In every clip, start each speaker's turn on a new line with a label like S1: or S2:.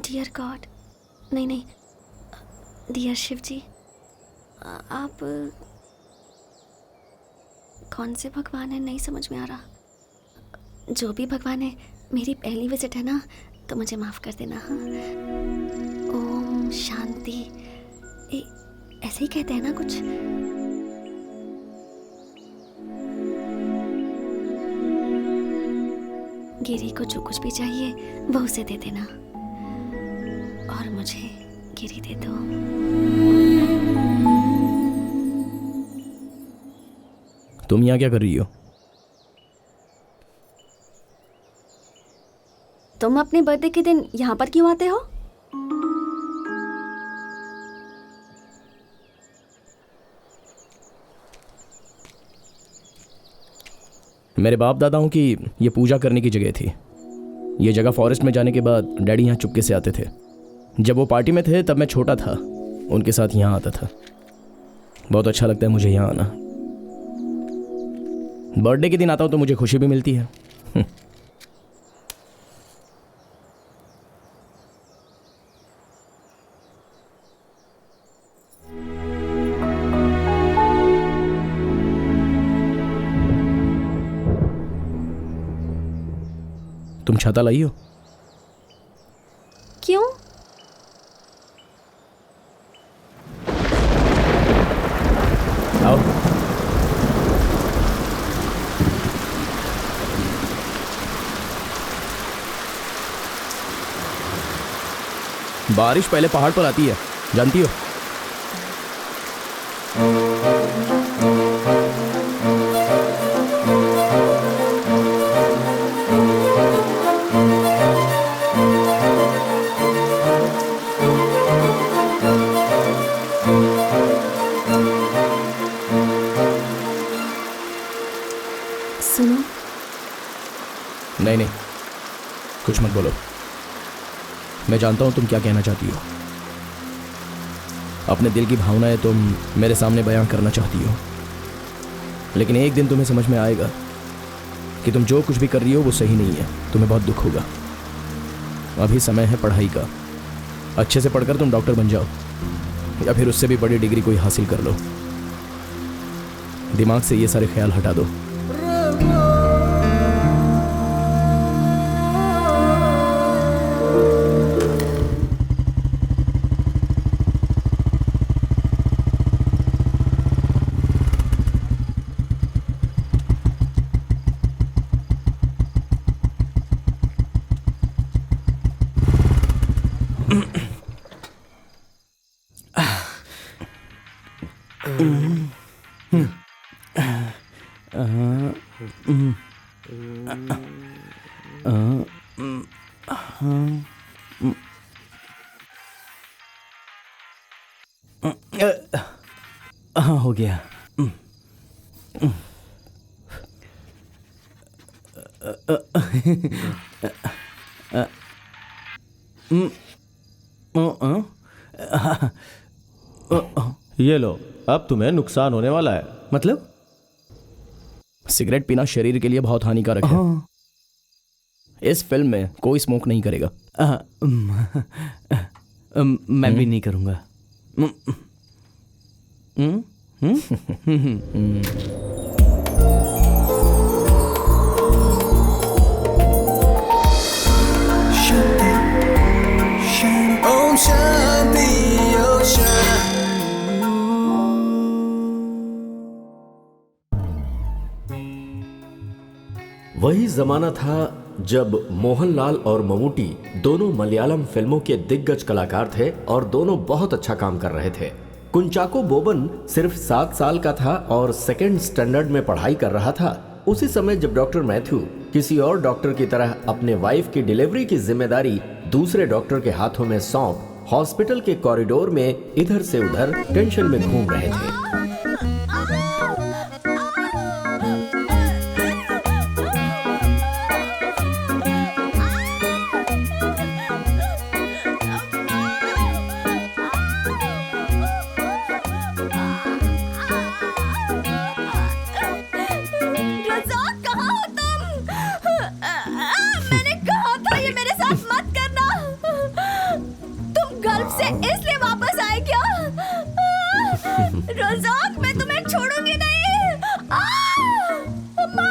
S1: Dear God, नहीं नहीं, dear Shiv जी, आप कौन से भगवान है नहीं समझ में आ रहा। जो भी भगवान है, मेरी पहली विजिट है ना, तो मुझे माफ़ कर देना। हाँ, ओम शांति, ऐसे ही कहते हैं ना कुछ। गिरी को जो कुछ भी चाहिए वो उसे दे देना, और मुझे गिरी दे दो।
S2: तुम यहाँ क्या कर रही हो?
S1: तुम अपने बर्थडे के दिन यहाँ पर क्यों आते हो?
S2: मेरे बाप दादाओं की ये पूजा करने की जगह थी। ये जगह फॉरेस्ट में जाने के बाद डैडी यहाँ चुपके से आते थे। जब वो पार्टी में थे तब मैं छोटा था, उनके साथ यहाँ आता था। बहुत अच्छा लगता है मुझे यहाँ आना। बर्थडे के दिन आता हूँ तो मुझे खुशी भी मिलती है। तुम छाता लाई हो?
S1: क्यों?
S2: आओ। बारिश पहले पहाड़ पर आती है, जानती हो?
S1: सुनो।
S2: नहीं नहीं, कुछ मत बोलो। मैं जानता हूं तुम क्या कहना चाहती हो। अपने दिल की भावनाएं तुम मेरे सामने बयां करना चाहती हो, लेकिन एक दिन तुम्हें समझ में आएगा कि तुम जो कुछ भी कर रही हो वो सही नहीं है। तुम्हें बहुत दुख होगा। अभी समय है पढ़ाई का। अच्छे से पढ़कर तुम डॉक्टर बन जाओ, या फिर उससे भी बड़ी डिग्री कोई हासिल कर लो। दिमाग से ये सारे ख्याल हटा दो। हाँ, हो गया।
S3: ये लो, अब तुम्हें नुकसान होने वाला है।
S2: मतलब? सिगरेट पीना शरीर के लिए बहुत हानिकारक है। इस फिल्म में कोई स्मोक नहीं करेगा।
S3: मैं भी नहीं करूंगा।
S4: ओम शांति ओम शांति।
S5: वही जमाना था जब मोहनलाल और ममूटी दोनों मलयालम फिल्मों के दिग्गज कलाकार थे और दोनों बहुत अच्छा काम कर रहे थे। कुंचाको बोबन सिर्फ 7 साल का था और सेकेंड स्टैंडर्ड में पढ़ाई कर रहा था। उसी समय जब डॉक्टर मैथ्यू किसी और डॉक्टर की तरह अपने वाइफ की डिलीवरी की जिम्मेदारी दूसरे डॉक्टर के हाथों में सौंप हॉस्पिटल के कॉरिडोर में इधर से उधर टेंशन में घूम रहे थे।
S1: रोज़ाक, मैं तुम्हें छोड़ूंगी नहीं। अम्मा।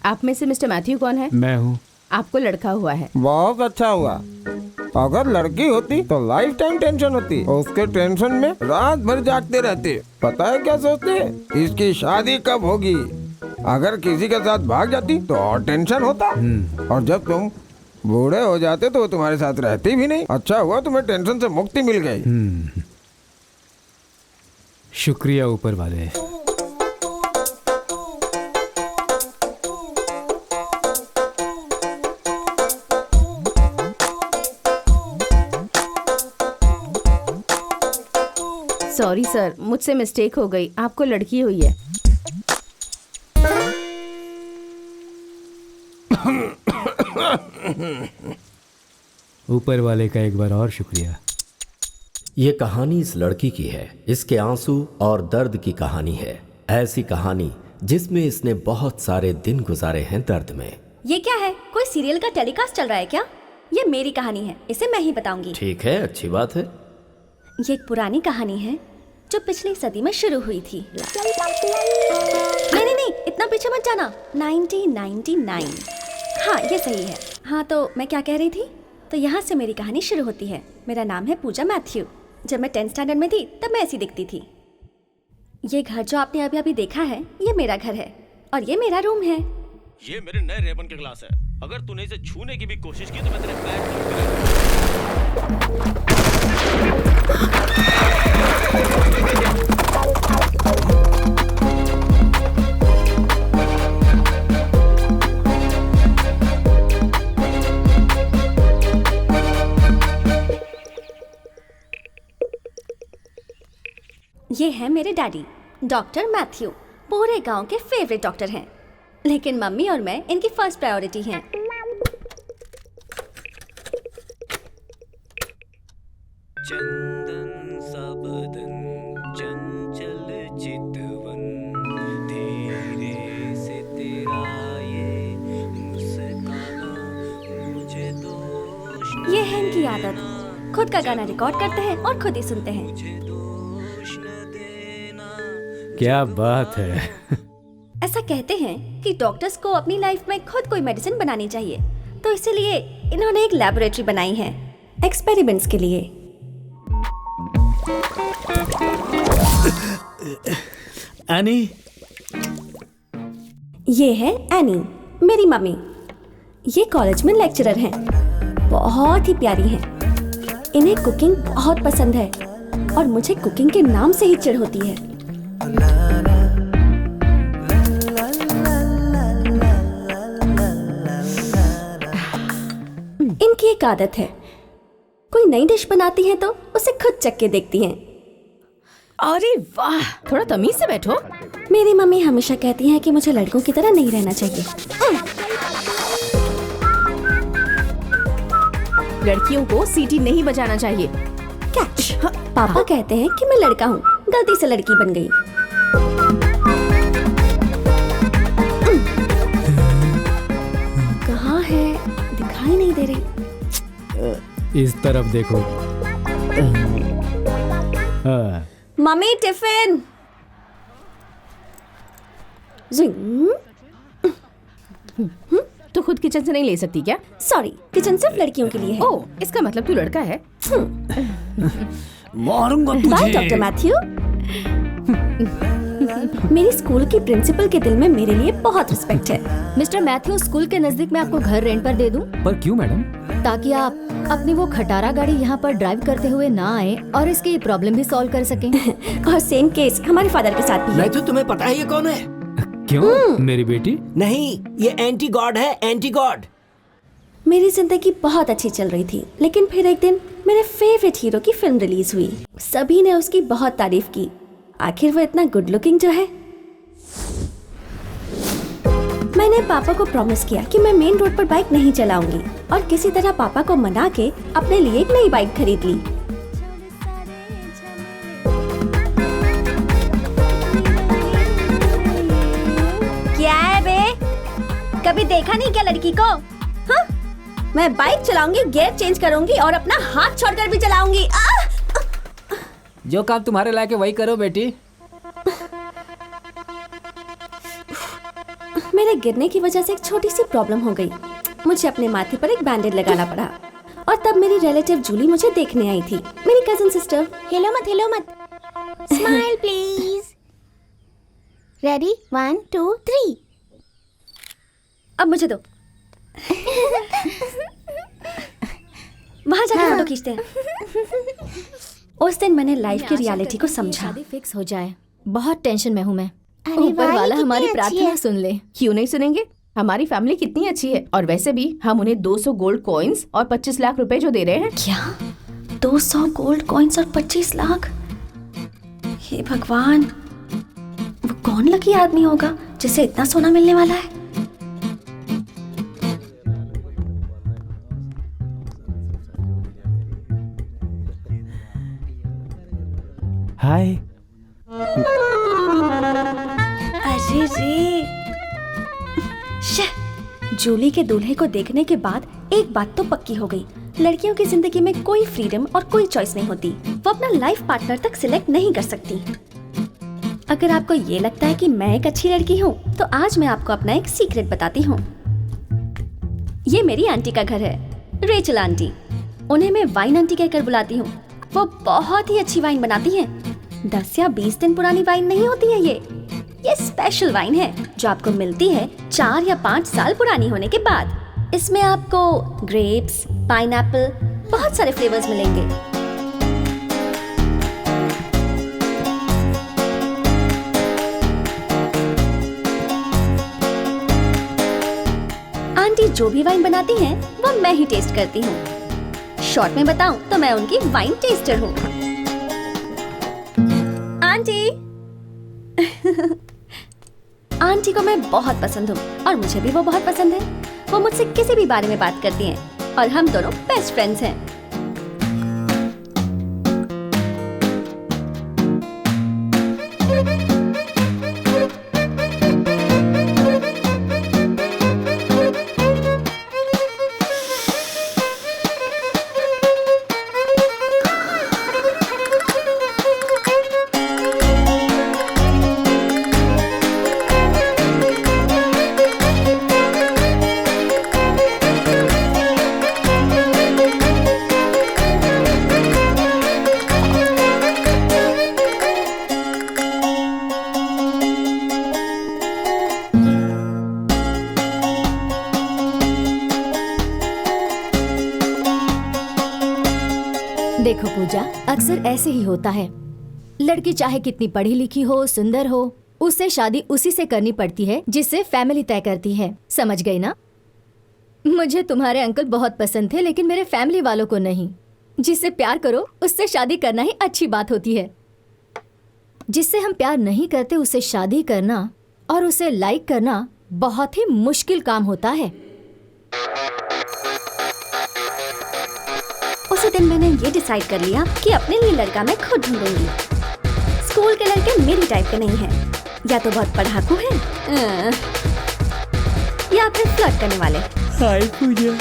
S6: आप में से मिस्टर मैथ्यू कौन है?
S7: मैं हूँ।
S6: आपको लड़का हुआ है।
S7: बहुत अच्छा हुआ। अगर लड़की होती तो लाइफ टाइम टेंशन होती। उसके टेंशन में रात भर जागते रहते। पता है क्या सोचते? इसकी शादी कब होगी। अगर किसी के साथ भाग जाती तो और टेंशन होता। और जब तुम बूढ़े हो जाते तो वो तुम्हारे साथ रहती भी नहीं। अच्छा हुआ तुम्हें टेंशन से मुक्ति मिल गई।
S8: शुक्रिया ऊपर वाले।
S6: सॉरी सर, मुझसे मिस्टेक हो गई। आपको लड़की हुई है।
S8: ऊपर वाले का एक बार और शुक्रिया।
S5: ये कहानी इस लड़की की है। इसके आंसू और दर्द की कहानी है। ऐसी कहानी जिसमें इसने बहुत सारे दिन गुजारे हैं दर्द में।
S1: ये क्या है? कोई सीरियल का टेलीकास्ट चल रहा है क्या? ये मेरी कहानी है, इसे मैं ही बताऊंगी।
S5: ठीक है, अच्छी बात है।
S1: ये एक पुरानी कहानी है जो पिछली सदी में शुरू हुई थी। नहीं नहीं नहीं, इतना पीछे मत जाना। 1999। हाँ, ये सही है। हाँ, तो मैं क्या कह रही थी? तो यहाँ से मेरी कहानी शुरू होती है। मेरा नाम है पूजा मैथ्यू। जब मैं 10th स्टैंडर्ड में थी तब मैं ऐसी दिखती थी। ये घर जो आपने अभी अभी देखा है, ये मेरा घर है और ये मेरा रूम है।
S2: ये मेरे नए रेबन के ग्लास है। अगर तूने इसे छूने की भी कोशिश की तो मैं तेरे पैर तोड़
S1: ये है मेरे डैडी, डॉक्टर मैथ्यू। पूरे गांव के फेवरेट डॉक्टर हैं, लेकिन मम्मी और मैं इनकी फर्स्ट प्रायोरिटी हैं।
S4: चंदन सा बदन चंचल चितवन, धीरे से तेरा ये मुस्काना मुझे दोष न
S1: ये है इनकी आदत, खुद का गाना रिकॉर्ड करते हैं और खुद ही सुनते हैं।
S4: मुझे दोष न देना।
S8: क्या बात है।
S1: ऐसा कहते हैं कि डॉक्टर्स को अपनी लाइफ में खुद कोई मेडिसिन बनानी चाहिए, तो इसीलिए इन्होंने एक लैबोरेटरी बनाई है एक्सपेरिमेंट्स के लिए।
S8: एनी,
S1: ये है एनी, मेरी मम्मी। ये कॉलेज में लेक्चरर हैं, बहुत ही प्यारी हैं। इन्हें कुकिंग बहुत पसंद है और मुझे कुकिंग के नाम से ही चिढ़ होती है। इनकी एक आदत है, कोई नई डिश बनाती हैं तो उसे खुद चख के देखती हैं।
S6: अरे वाह, थोड़ा तमीज से बैठो।
S1: मेरी मम्मी हमेशा कहती हैं कि मुझे लड़कों की तरह नहीं रहना चाहिए।
S6: लड़कियों को सीटी नहीं बजाना चाहिए।
S1: कैच। पापा कहते हैं कि मैं लड़का हूँ, गलती से लड़की बन गई। कहाँ है? दिखाई नहीं दे रही।
S8: इस तरफ देखो। हाँ।
S1: Mummy tiffin.
S6: तो खुद किचन से नहीं ले सकती क्या?
S1: सॉरी, किचन सिर्फ लड़कियों के लिए है।
S6: ओह, इसका मतलब तू लड़का है।
S8: मारूंगा
S1: बाय डॉक्टर मैथ्यू। मेरी स्कूल की प्रिंसिपल के दिल में मेरे लिए बहुत रिस्पेक्ट है।
S9: मिस्टर मैथ्यू, स्कूल के नजदीक में आपको घर रेंट पर दे दूं?
S8: पर क्यों मैडम?
S9: ताकि आप अपनी वो खटारा गाड़ी यहाँ पर ड्राइव करते हुए ना आए और इसकी प्रॉब्लम भी सॉल्व कर सकें।
S1: और सेम केस हमारे फादर के साथ भी है।
S5: मैथ्यू, तुम्हें पता है ये कौन है?
S8: क्यों? मेरी बेटी?
S5: नहीं, ये एंटी गॉड है, एंटी गॉड।
S1: मेरी जिंदगी बहुत अच्छी चल रही थी, लेकिन फिर एक दिन मेरे फेवरेट हीरो की फिल्म रिलीज हुई। सभी ने उसकी बहुत तारीफ की। आखिर वो इतना गुड लुकिंग जो है। मैंने पापा को प्रॉमिस किया कि मैं मेन रोड पर बाइक नहीं चलाऊंगी और किसी तरह पापा को मना के अपने लिए एक नई बाइक खरीद ली। क्या है बे? कभी देखा नहीं क्या लड़की को? हाँ? मैं बाइक चलाऊंगी, गियर चेंज करूंगी और अपना हाथ छोड़कर भी चलाऊंगी।
S10: जो काम तुम्हारे लायक है वही करो बेटी।
S1: मेरे गिरने की वजह से एक छोटी सी प्रॉब्लम हो गई। मुझे अपने माथे पर एक बैंडेड लगाना पड़ा और तब मेरी रिलेटिव जूली मुझे देखने आई थी, मेरी कजिन सिस्टर।
S11: हिलो मत स्माइल प्लीज। रेडी 1 2 3।
S1: अब मुझे दो। वहां जाके फोटो खींचते हैं। उस दिन मैंने लाइफ की रियलिटी को समझा।
S9: शादी फिक्स हो जाए, बहुत टेंशन में हूँ मैं।
S11: अरे
S9: ऊपर
S11: वाह, ये
S9: वाला
S11: कितनी
S9: हमारी
S11: अच्छी
S9: प्रार्थना
S11: है।
S9: सुन ले।
S6: क्यों नहीं सुनेंगे? हमारी फैमिली कितनी अच्छी है, और वैसे भी हम उन्हें 200 गोल्ड कॉइन्स और 25 लाख रुपए जो दे रहे हैं।
S1: क्या 200 गोल्ड कॉइन्स और 25 लाख? हे भगवान, वो कौन लकी आदमी होगा जिसे इतना सोना मिलने वाला है?
S8: हाय।
S1: अरे रे, जूली के दूल्हे को देखने के बाद एक बात तो पक्की हो गई, लड़कियों की जिंदगी में कोई फ्रीडम और कोई चॉइस नहीं होती। वो अपना लाइफ पार्टनर तक सिलेक्ट नहीं कर सकती। अगर आपको ये लगता है कि मैं एक अच्छी लड़की हूँ, तो आज मैं आपको अपना एक सीक्रेट बताती हूँ। ये मेरी आंटी का घर है, रेचल आंटी। उन्हें मैं वाइन आंटी कहकर बुलाती हूँ। वो बहुत ही अच्छी वाइन बनाती हैं। 10 या 20 दिन पुरानी वाइन नहीं होती है ये स्पेशल वाइन है जो आपको मिलती है 4 या 5 साल पुरानी होने के बाद। इसमें आपको ग्रेप्स, पाइनएप्पल, बहुत सारे फ्लेवर्स मिलेंगे। आंटी जो भी वाइन बनाती हैं, वो मैं ही टेस्ट करती हूँ। शॉर्ट में बताऊं तो मैं उनकी वाइन टेस्टर हूँ। आंटी आंटी को मैं बहुत पसंद हूँ और मुझे भी वो बहुत पसंद है। वो मुझसे किसी भी बारे में बात करती हैं और हम दोनों बेस्ट फ्रेंड्स हैं।
S9: देखो पूजा, अक्सर ऐसे ही होता है। लड़की चाहे कितनी पढ़ी लिखी हो, सुंदर हो, उससे शादी उसी से करनी पड़ती है जिससे फैमिली तय करती है। समझ गई ना? मुझे तुम्हारे अंकल बहुत पसंद थे, लेकिन मेरे फैमिली वालों को नहीं। जिससे प्यार करो उससे शादी करना ही अच्छी बात होती है। जिससे हम प्यार नहीं करते उससे शादी करना और उसे लाइक करना बहुत ही मुश्किल काम होता है।
S1: उसी दिन मैंने ये डिसाइड कर लिया कि अपने लिए लड़का मैं खुद ढूंढूंगी। स्कूल के लड़के मेरी टाइप के नहीं हैं, या तो बहुत पढ़ाकू हैं, या फिर फ्लर्ट करने वाले।
S8: हाय पूजा।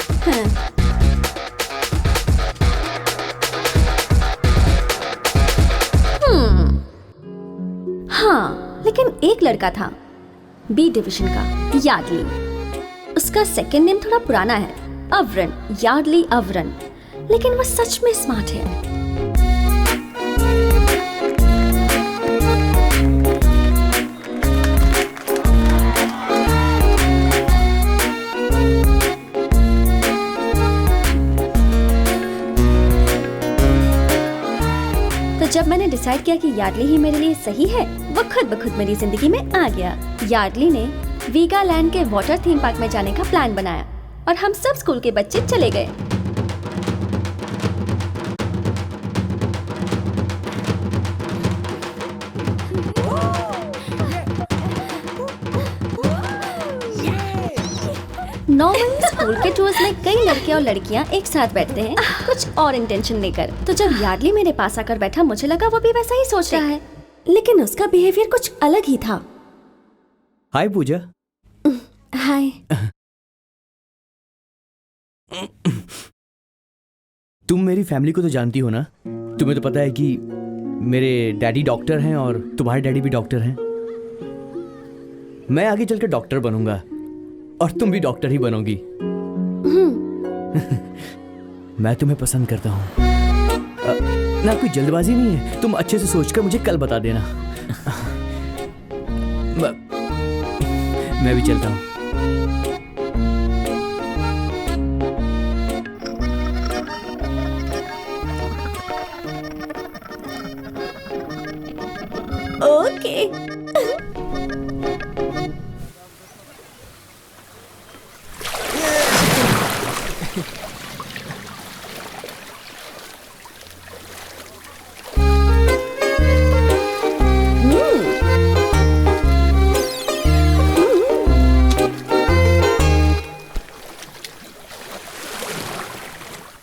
S1: हाँ, लेकिन एक लड़का था बी डिवीजन का, यार्डली। उसका सेकंड नेम थोड़ा पुराना है, अवरन, यार्डली अवरन, लेकिन वो सच में स्मार्ट है। तो जब मैंने डिसाइड किया कि यार्डली ही मेरे लिए सही है, वो खुद ब खुद मेरी जिंदगी में आ गया। यार्डली ने वीगालैंड के वाटर थीम पार्क में जाने का प्लान बनाया और हम सब स्कूल के बच्चे चले गए। नॉर्मली स्कूल के टूर्स में कई लड़के और लड़कियां एक साथ बैठते हैं, कुछ और इंटेंशन लेकर। तो जब यार्डली मेरे पास आकर बैठा, मुझे लगा वो भी वैसा ही सोच रहा है, लेकिन उसका बिहेवियर कुछ अलग ही था।
S8: हाय पूजा।
S1: हाय।
S2: तुम मेरी फैमिली को तो जानती हो ना? तुम्हें तो पता है कि
S12: मेरे डैडी डॉक्टर हैं और तुम्हारे डैडी भी डॉक्टर हैं। मैं आगे चलकर डॉक्टर बनूंगा और तुम भी डॉक्टर ही बनोगी। मैं तुम्हें पसंद करता हूँ ना, कोई जल्दबाजी नहीं है। तुम अच्छे से सोचकर मुझे कल बता देना। मैं भी चलता हूँ।
S1: ओके।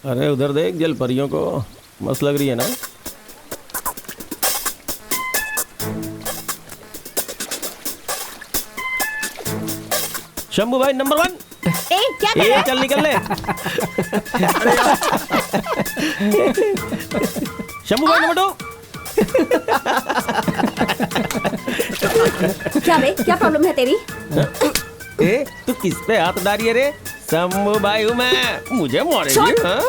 S3: अरे उधर देख, जल परियों को मस्त लग रही है ना। शंभू भाई नंबर 1।
S11: क्या कर रहा है?
S3: चल निकल ले। शंभू भाई नंबर 2।
S1: क्या बे, क्या प्रॉब्लम है तेरी?
S3: तू किस पे हाथ डाली है रे? शंभू भाई हूँ मैं, मुझे मारेगी? हाँ?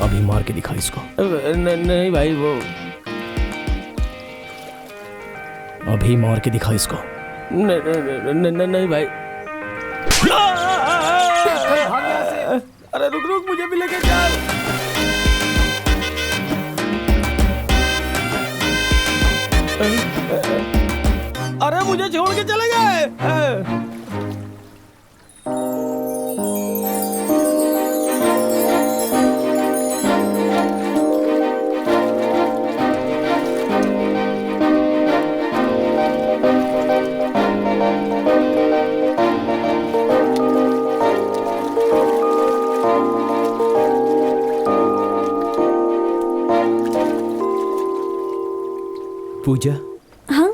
S2: अभी मार के दिखा इसको।
S3: नहीं भाई, वो
S2: अभी मार के दिखा इसको।
S3: नहीं भाई। अरे रुक रुक, मुझे भी लेके चल। अरे मुझे छोड़ के चले गए।
S12: पूजा,
S1: हाँ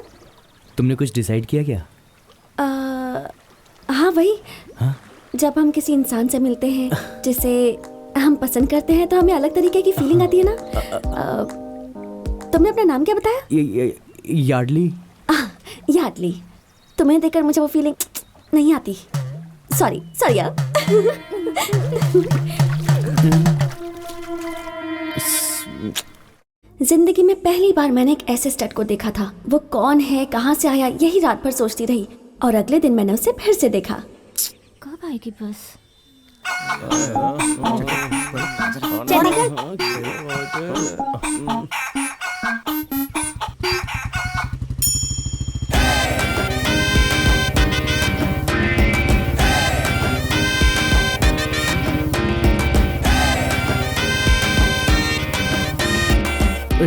S12: तुमने कुछ डिसाइड किया क्या?
S1: हाँ वही।
S12: हाँ?
S1: जब हम किसी इंसान से मिलते हैं जिसे हम पसंद करते हैं तो हमें अलग तरीके की फीलिंग आती है ना। तुमने अपना नाम क्या बताया?
S12: यार्डली।
S1: यार्डली। तुम्हें देखकर मुझे वो फीलिंग नहीं आती। सॉरी सॉरी यार। जिंदगी में पहली बार मैंने एक ऐसे स्टड को देखा था। वो कौन है, कहाँ से आया, यही रात भर सोचती रही और अगले दिन मैंने उसे फिर से देखा। कब आएगी बस?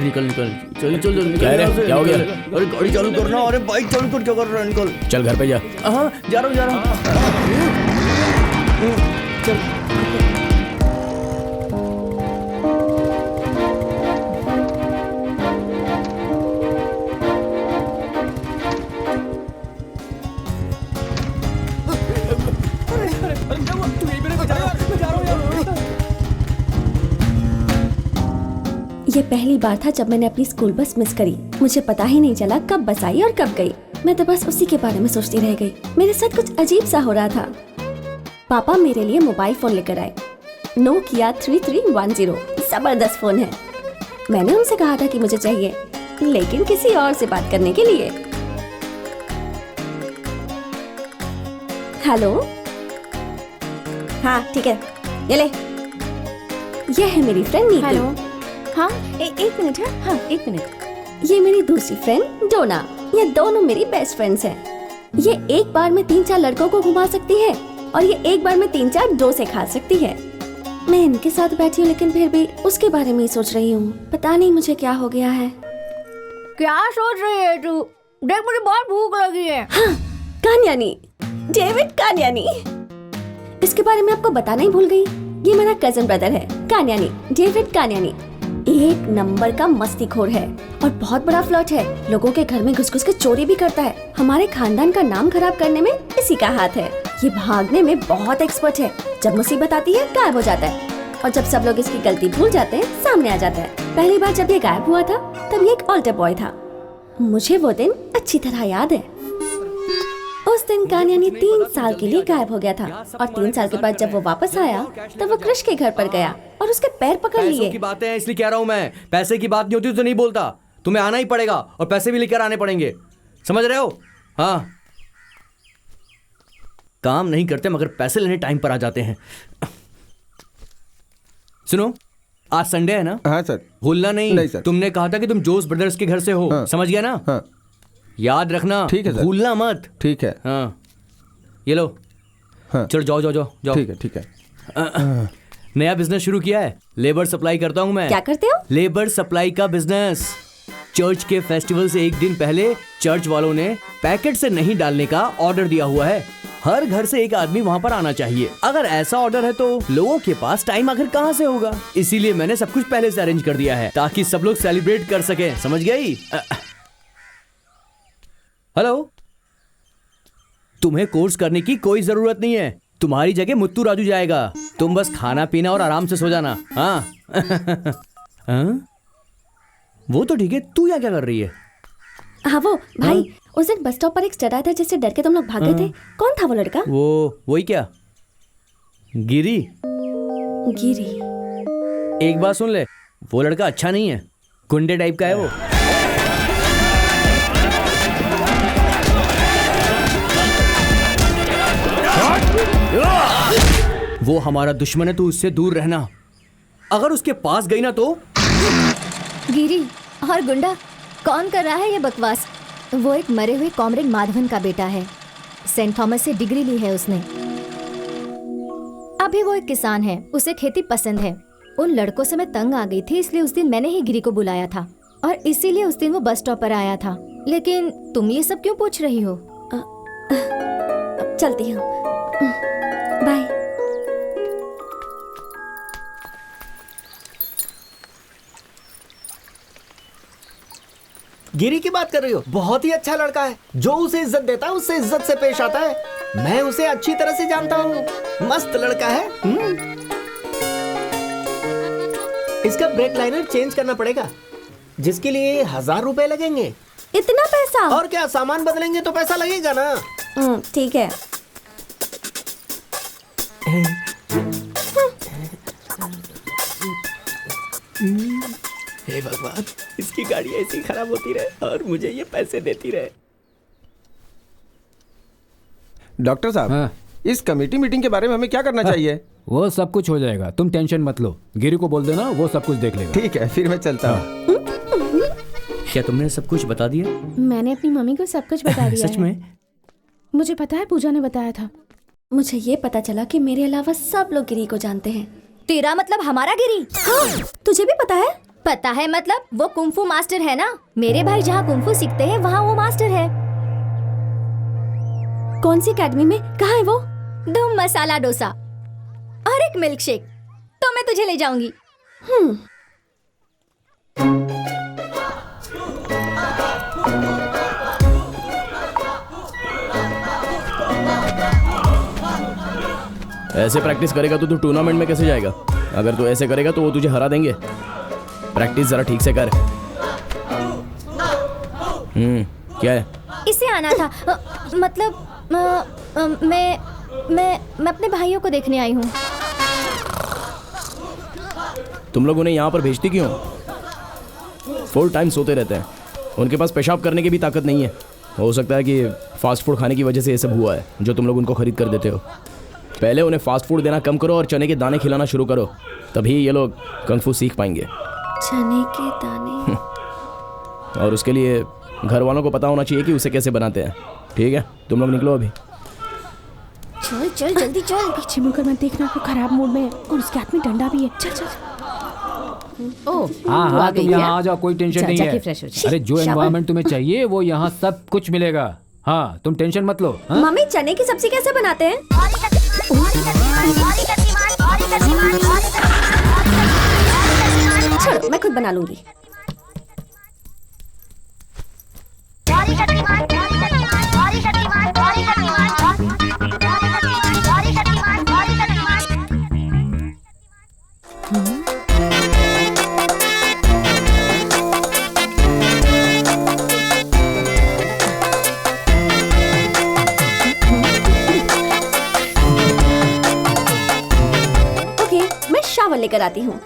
S12: निकल निकल, चल चल चल।
S2: क्या हो गया?
S12: अरे गाड़ी चालू करना। अरे बाइक चालू कर, क्या कर रहा है? निकल।
S2: चल घर पे जा।
S12: हाँ जा रहा हूँ। चल।
S1: ये पहली बार था जब मैंने अपनी स्कूल बस मिस करी। मुझे पता ही नहीं चला कब बस आई और कब गई। मैं तो बस उसी के बारे में सोचती रह गई। मेरे साथ कुछ अजीब सा हो रहा था। पापा मेरे लिए मोबाइल फोन लेकर आए। नोकिया 3310। जबरदस्त फोन है। मैंने उनसे कहा था कि मुझे चाहिए, लेकिन किसी और से बात करने के लिए। हेलो, हाँ ठीक है, ये ले। ये है मेरी फ्रेंड नीतू।
S11: हेलो। हाँ एक मिनट। हाँ एक मिनट।
S1: ये मेरी दूसरी फ्रेंड डोना। ये दोनों मेरी बेस्ट फ्रेंड्स हैं। ये एक बार में 3-4 लड़कों को घुमा सकती है और ये एक बार में 3-4 डोसे खा सकती है। मैं इनके साथ बैठी हूँ लेकिन फिर भी उसके बारे में ही सोच रही हूँ। पता नहीं मुझे क्या हो गया है।
S9: क्या सोच रही है तू? देख मुझे बहुत भूख लगी है।
S1: हाँ, कान्यानी, डेविड कान्यानी। इसके बारे में आपको बताना ही भूल गई। ये मेरा कजन ब्रदर है, कान्यानी, डेविड कान्यानी। एक नंबर का मस्तीखोर है और बहुत बड़ा फ्लर्ट है। लोगों के घर में घुस घुस के चोरी भी करता है। हमारे खानदान का नाम खराब करने में इसी का हाथ है। ये भागने में बहुत एक्सपर्ट है। जब मुसीबत आती है गायब हो जाता है, और जब सब लोग इसकी गलती भूल जाते हैं सामने आ जाता है। पहली बार जब ये गायब हुआ था तब ये एक ऑल्टर बॉय था। मुझे वो दिन अच्छी तरह याद है। उस दिन कान्यानी 3 साल के लिए गायब हो गया था, और 3 साल के बाद जब वो वापस आया तब वो कृष के घर पर गया और उसके पैर पकड़ लिए।
S12: पैसों की बातें हैं इसलिए कह रहा हूँ मैं। पैसे की बात नहीं होती तो नहीं बोलता। तुम्हें आना ही पड़ेगा और पैसे भी लेकर आने पड़ेंगे, समझ रहे हो? हाँ, काम नहीं करते मगर पैसे लेने टाइम पर आ जाते हैं। सुनो, आज संडे है ना?
S7: हाँ सर।
S12: भूलना नहीं।
S7: नहीं सर।
S12: तुमने कहा था कि तुम जोस ब्रदर्स के घर से हो।
S7: हाँ।
S12: समझ गया ना?
S7: हाँ।
S12: याद रखना।
S7: ठीक है सर।
S12: भूलना मत।
S7: ठीक है।
S12: हाँ, ये लो।
S7: हाँ।
S12: चलो जाओ जाओ जाओ जाओ।
S7: ठीक है ठीक है।
S12: नया बिजनेस शुरू किया है, लेबर सप्लाई करता हूँ मैं।
S1: क्या करते हो?
S12: लेबर सप्लाई का बिजनेस। चर्च के फेस्टिवल से एक दिन पहले चर्च वालों ने पैकेट से नहीं डालने का ऑर्डर दिया हुआ है। हर घर से एक आदमी वहाँ पर आना चाहिए। अगर ऐसा ऑर्डर है तो लोगों के पास टाइम आखिर कहाँ से होगा? इसीलिए मैंने सब कुछ पहले से अरेंज कर दिया है ताकि सब लोग सेलिब्रेट कर सके। समझ गई? हेलो, तुम्हें कोर्स करने की कोई जरूरत नहीं है। तुम्हारी जगह मुत्तू राजू जाएगा। तुम बस खाना पीना और आराम से सो जाना। हाँ। हाँ? वो तो ठीक है, तू यहाँ क्या कर रही है?
S1: हाँ वो भाई, उस दिन बस स्टॉप पर एक स्टड आया था जिससे डर के तुम लोग भाग गए थे। कौन था वो लड़का?
S12: वही क्या, गिरी।
S1: गिरी?
S12: एक बात सुन ले, वो लड़का अच्छा नहीं है, गुंडे टाइप का है वो। वो हमारा दुश्मन है, तू उससे दूर रहना। अगर उसके पास गई ना तो।
S9: गिरी और गुंडा, कौन कर रहा है ये बकवास? वो एक मरे हुए कॉमरेड माधवन का बेटा है। सेंट थॉमस से डिग्री ली है उसने। अभी वो एक किसान है, उसे खेती पसंद है। उन लड़कों से मैं तंग आ गई थी, इसलिए उस दिन मैंने ही गिरी को बुलाया था और इसीलिए उस दिन वो बस स्टॉप पर आया था। लेकिन तुम ये सब क्यों पूछ रही हो?
S1: चलती हूँ, बाय।
S13: गिरी की बात कर रही हो? बहुत ही अच्छा लड़का है। जो उसे इज्जत देता है उससे इज्जत से पेश आता है। मैं उसे अच्छी तरह से जानता हूँ। मस्त लड़का है। इसका ब्रेक लाइनर चेंज करना पड़ेगा, जिसके लिए 1000 रुपए लगेंगे।
S1: इतना पैसा?
S13: और क्या, सामान बदलेंगे तो पैसा लगेगा ना।
S1: ठीक है।
S13: हे भगवान, इसकी गाड़ी ऐसी खराब होती रहे और मुझे ये पैसे देती रहे।
S7: डॉक्टर साहब,
S8: हाँ।
S7: इस कमेटी मीटिंग के बारे में हमें क्या करना चाहिए?
S8: वो सब कुछ हो जाएगा, तुम टेंशन मत लो। गिरी को बोल देना, वो सब कुछ देख लेगा।
S7: ठीक है, फिर मैं चलता हूँ।
S12: क्या तुमने सब कुछ बता दिया?
S6: मैंने अपनी मम्मी को सब कुछ बता दिया।
S12: सच में?
S6: मुझे पता है, पूजा ने बताया था।
S1: मुझे ये पता चला कि मेरे अलावा सब लोग गिरी को जानते हैं।
S9: तेरा मतलब हमारा गिरी?
S1: हाँ, तुझे भी पता है?
S9: पता है मतलब, वो कुंफू मास्टर है ना। मेरे भाई जहाँ कुंफू सीखते हैं वहाँ वो मास्टर है।
S1: कौन सी एकेडमी में? कहाँ है वो?
S9: धूम मसाला डोसा और एक मिल्क शेक। तो मैं तुझे ले जाऊंगी।
S2: ऐसे प्रैक्टिस करेगा तो तू टूर्नामेंट में कैसे जाएगा? अगर तू ऐसे करेगा तो वो तुझे हरा देंगे। प्रैक्टिस जरा ठीक से कर। क्या है?
S9: इसे आना था। मतलब मैं अपने भाइयों को देखने आई हूँ।
S2: तुम लोग उन्हें यहाँ पर भेजती क्यों? फुल टाइम सोते रहते हैं, उनके पास पेशाब करने की भी ताकत नहीं है। हो सकता है कि फास्ट फूड खाने की वजह से ये सब हुआ है जो तुम लोग उनको खरीद कर देते हो। पहले उन्हें फास्ट फूड देना कम करो और चने के दाने खिलाना शुरू करो, तभी ये लोग कंग फू सीख पाएंगे।
S1: चने के दाने?
S2: और उसके लिए घर वालों को पता होना चाहिए कि उसे कैसे बनाते हैं। ठीक है, तुम लोग निकलो अभी।
S6: चल चल जल्दी चल। पीछे मुड़कर मत देखना, वो खराब मूड में है और उसके हाथ में डंडा भी है। चल चल। ओह
S10: हाँ
S6: तू आ
S10: हाँ,
S6: गई
S10: तुम
S6: क्या?
S10: यहाँ आ जाओ, कोई टेंशन
S6: जा-
S10: नहीं
S6: जाके
S10: है।
S6: फ्रेश हो जा।
S10: अरे जो
S11: शाबाश।
S10: एनवायरनमेंट तुम्हें चाहिए वो यहाँ सब कुछ मिलेगा। हाँ तुम टेंशन मत लो। हाँ?
S11: मम्मी चने की सब्जी कैसे बनाते हैं? छोड़ो, मैं खुद बना लूंगी। ओके, मैं शावर लेकर आती हूँ।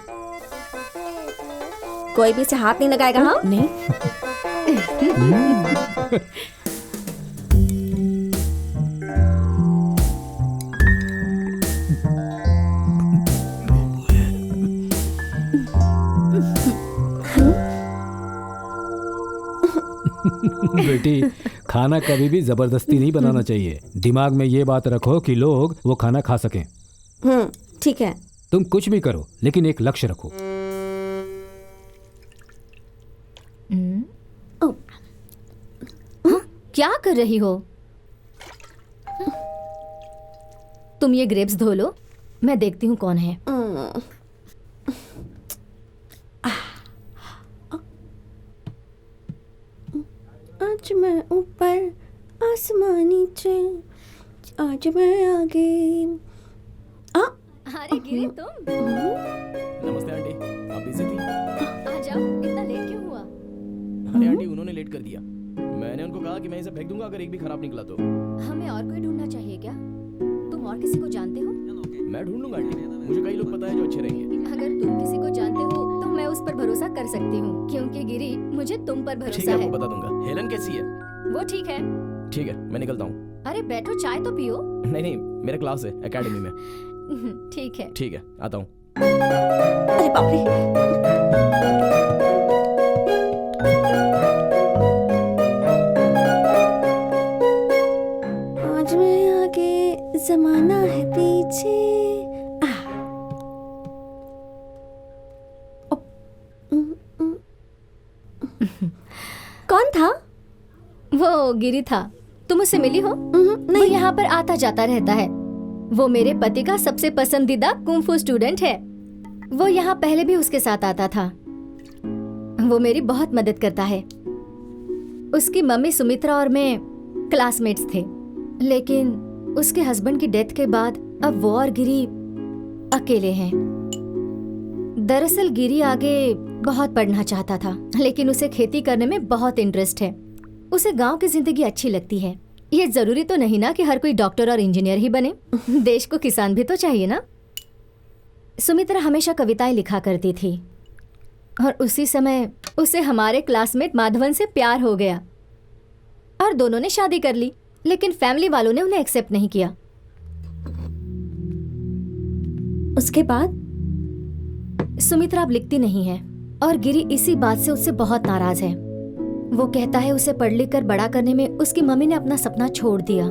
S11: कोई भी इसे हाथ नहीं लगाएगा, हाँ?
S6: नहीं।
S10: बेटी, खाना कभी भी जबरदस्ती नहीं बनाना चाहिए। दिमाग में ये बात रखो कि लोग वो खाना खा सकें।
S11: ठीक है।
S10: तुम कुछ भी करो लेकिन एक लक्ष्य रखो।
S9: क्या कर रही हो? तुम ये ग्रेप्स धो लो, मैं देखती हूँ कौन है।
S11: आज मैं ऊपर आसमान नीचे, आज मैं आगे।
S9: अरे गिरी तुम?
S2: नमस्ते आंटी, आप बिजी थी?
S9: आ जाओ, इतना लेट क्यों हुआ?
S2: अरे आंटी उन्होंने लेट कर दिया। मैंने उनको कहा कि मैं इसे फेंक दूंगा अगर एक भी खराब निकला तो।
S9: हमें और कोई ढूंढना चाहिए क्या? तुम और किसी को जानते हो?
S2: मैं ढूंढ लूंगा आंटी, मुझे कई लोग पता है जो अच्छे रहेंगे।
S9: अगर तुम किसी को जानते हो तो मैं उस पर भरोसा कर सकती हूँ, क्योंकि गिरी मुझे तुम पर
S2: ठीक
S9: भरोसा
S2: है,
S9: है।
S2: आपको बता दूंगा। हेलन कैसी है?
S9: वो ठीक है।
S2: ठीक है, मैं निकलता हूँ।
S9: अरे बैठो, चाय तो पियो।
S2: नहीं नहीं, मेरा क्लास है एकेडमी में।
S9: ठीक है।
S2: ठीक है, आता हूँ।
S11: अरे बाप रे। आज मैं आगे, जमाना है पीछे। कौन था?
S9: वो गिरी था। तुम उससे मिली हो? वो यहाँ पर आता जाता रहता है। वो मेरे पति का सबसे पसंदीदा कुंफू स्टूडेंट है। वो यहाँ पहले भी उसके साथ आता था। वो मेरी बहुत मदद करता है। उसकी मम्मी सुमित्रा और मैं क्लासमेट्स थे, लेकिन उसके हस्बैंड की डेथ के बाद अब वो और गिरी अकेले हैं। दरअसल गिरी आगे बहुत पढ़ना चाहता था, लेकिन उसे खेती करने में बहुत इंटरेस्ट है। उसे गांव की जिंदगी अच्छी लगती है। ये जरूरी तो नहीं ना कि हर कोई डॉक्टर और इंजीनियर ही बने। देश को किसान भी तो चाहिए ना। सुमित्रा हमेशा कविताएं लिखा करती थी और उसी समय उसे हमारे क्लासमेट माधवन से प्यार हो गया और दोनों ने शादी कर ली, लेकिन फैमिली वालों ने उन्हें एक्सेप्ट नहीं किया।
S11: उसके बाद
S9: सुमित्रा अब लिखती नहीं है और गिरी इसी बात से उससे बहुत नाराज है। वो कहता है उसे पढ़ लिख कर बड़ा करने में उसकी मम्मी ने अपना सपना छोड़ दिया।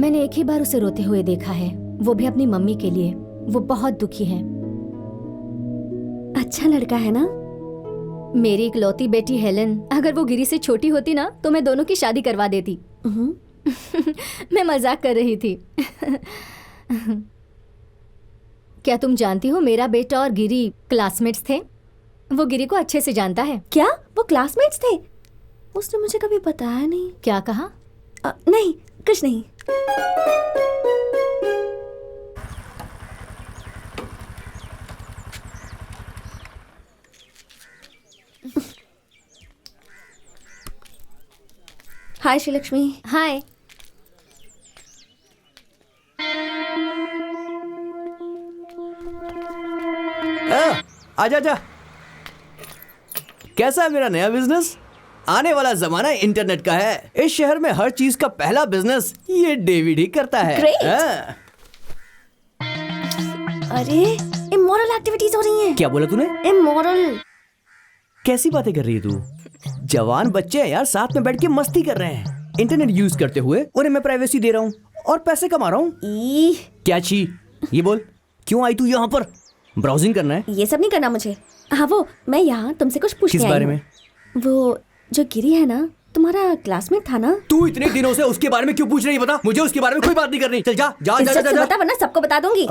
S9: मैंने एक ही बार उसे रोते हुए देखा है, वो भी अपनी मम्मी के लिए। वो बहुत दुखी है।
S11: अच्छा लड़का है ना?
S9: मेरी इकलौती बेटी हेलन, अगर वो गिरी से छोटी होती ना तो मैं दोनों की शादी करवा देती। मैं मजाक कर रही थी। क्या तुम जानती हो मेरा बेटा और गिरी क्लासमेट्स थे? वो गिरी को अच्छे से जानता है।
S11: क्या वो क्लासमेट्स थे? उसने मुझे कभी बताया नहीं।
S9: क्या कहा?
S11: नहीं, कुछ नहीं। हाय श्रीलक्ष्मी।
S9: हाय।
S12: आजा जा। कैसा है मेरा नया बिजनेस? आने वाला जमाना इंटरनेट का है। इस शहर में हर चीज का पहला बिजनेस ये डेविड ही करता है।
S11: Great. अरे इमोरल एक्टिविटीज हो रही हैं।
S12: क्या बोला तूने?
S11: इमोरल।
S12: कैसी बातें कर रही है तू? जवान बच्चे हैं यार, साथ में बैठ के मस्ती कर रहे हैं इंटरनेट यूज करते हुए। उन्हें मैं प्राइवेसी दे रहा हूँ और पैसे कमा रहा हूँ। क्या छी? ये बोल, क्यों आई तू यहाँ पर? ब्राउजिंग करना है?
S1: ये सब नहीं करना मुझे। हाँ वो मैं यहाँ तुमसे कुछ पूछने
S12: किस
S1: आई
S12: बारे
S1: हूँ।
S12: में?
S1: वो जो गिरी है ना, तुम्हारा क्लासमेट था ना।
S12: तू इतने दिनों से उसके बारे में क्यों पूछ रही है? बता मुझे, उसके बारे में कोई बात नहीं करनी। चल जा जा जा जा, जा।
S1: बता वरना सबको बता दूंगी।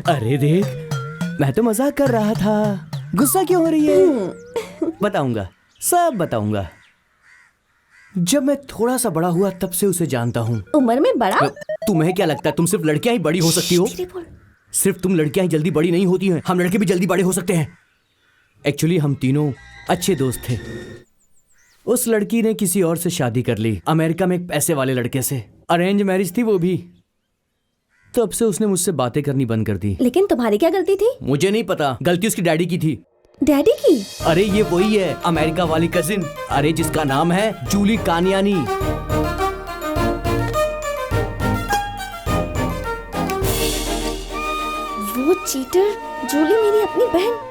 S12: अरे देख, मैं तो मजाक कर रहा था, गुस्सा क्यों हो रही है? बताऊंगा, सब बताऊंगा। जब मैं थोड़ा सा बड़ा हुआ तब से उसे जानता हूँ।
S1: उम्र में बड़ा?
S12: तुम्हें क्या लगता है तुम सिर्फ लड़कियां ही बड़ी हो सकती हो? सिर्फ तुम लड़कियां ही जल्दी बड़ी नहीं होती हैं, हम लड़के भी जल्दी बड़े हो सकते हैं। एक्चुअली हम तीनों अच्छे दोस्त थे। उस लड़की ने किसी और से शादी कर ली, अमेरिका में एक पैसे वाले लड़के से। अरेंज मैरिज थी वो भी। तब से उसने मुझसे बातें करनी बंद कर दी।
S1: लेकिन तुम्हारी क्या गलती थी?
S12: मुझे नहीं पता, गलती उसकी डैडी की थी।
S1: डैडी की?
S12: अरे ये वही है, अमेरिका वाली कजिन, अरे जिसका नाम है जूली कानियानी।
S1: वो चीटर जूली मेरी अपनी बहन।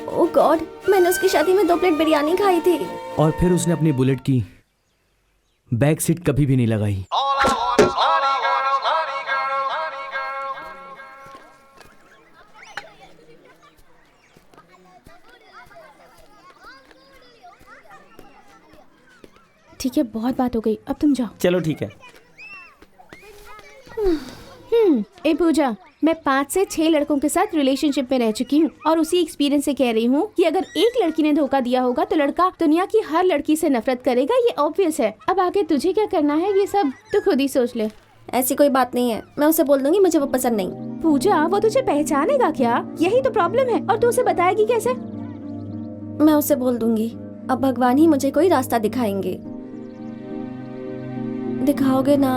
S1: ओह गॉड, मैंने उसकी शादी में 2 प्लेट बिरयानी खाई थी।
S12: और फिर उसने अपनी बुलेट की बैक सीट कभी भी नहीं लगाई।
S6: ठीक है, बहुत बात हो गई, अब तुम जाओ।
S3: चलो ठीक है।
S6: ए पूजा, मैं 5 से 6 लड़कों के साथ रिलेशनशिप में रह चुकी हूँ और उसी एक्सपीरियंस से कह रही हूँ कि अगर एक लड़की ने धोखा दिया होगा तो लड़का दुनिया की हर लड़की से नफरत करेगा, ये ऑब्वियस है। अब आगे तुझे क्या करना है ये सब तो खुद ही सोच ले।
S1: ऐसी कोई बात नहीं है, मैं उसे बोल दूंगी मुझे वो पसंद नहीं।
S6: पूजा, वो तुझे पहचानेगा क्या? यही तो प्रॉब्लम है। और तू उसे बताएगी कैसे?
S1: मैं उसे बोल दूंगी। अब भगवान ही मुझे कोई रास्ता दिखाएंगे। दिखाओगे ना?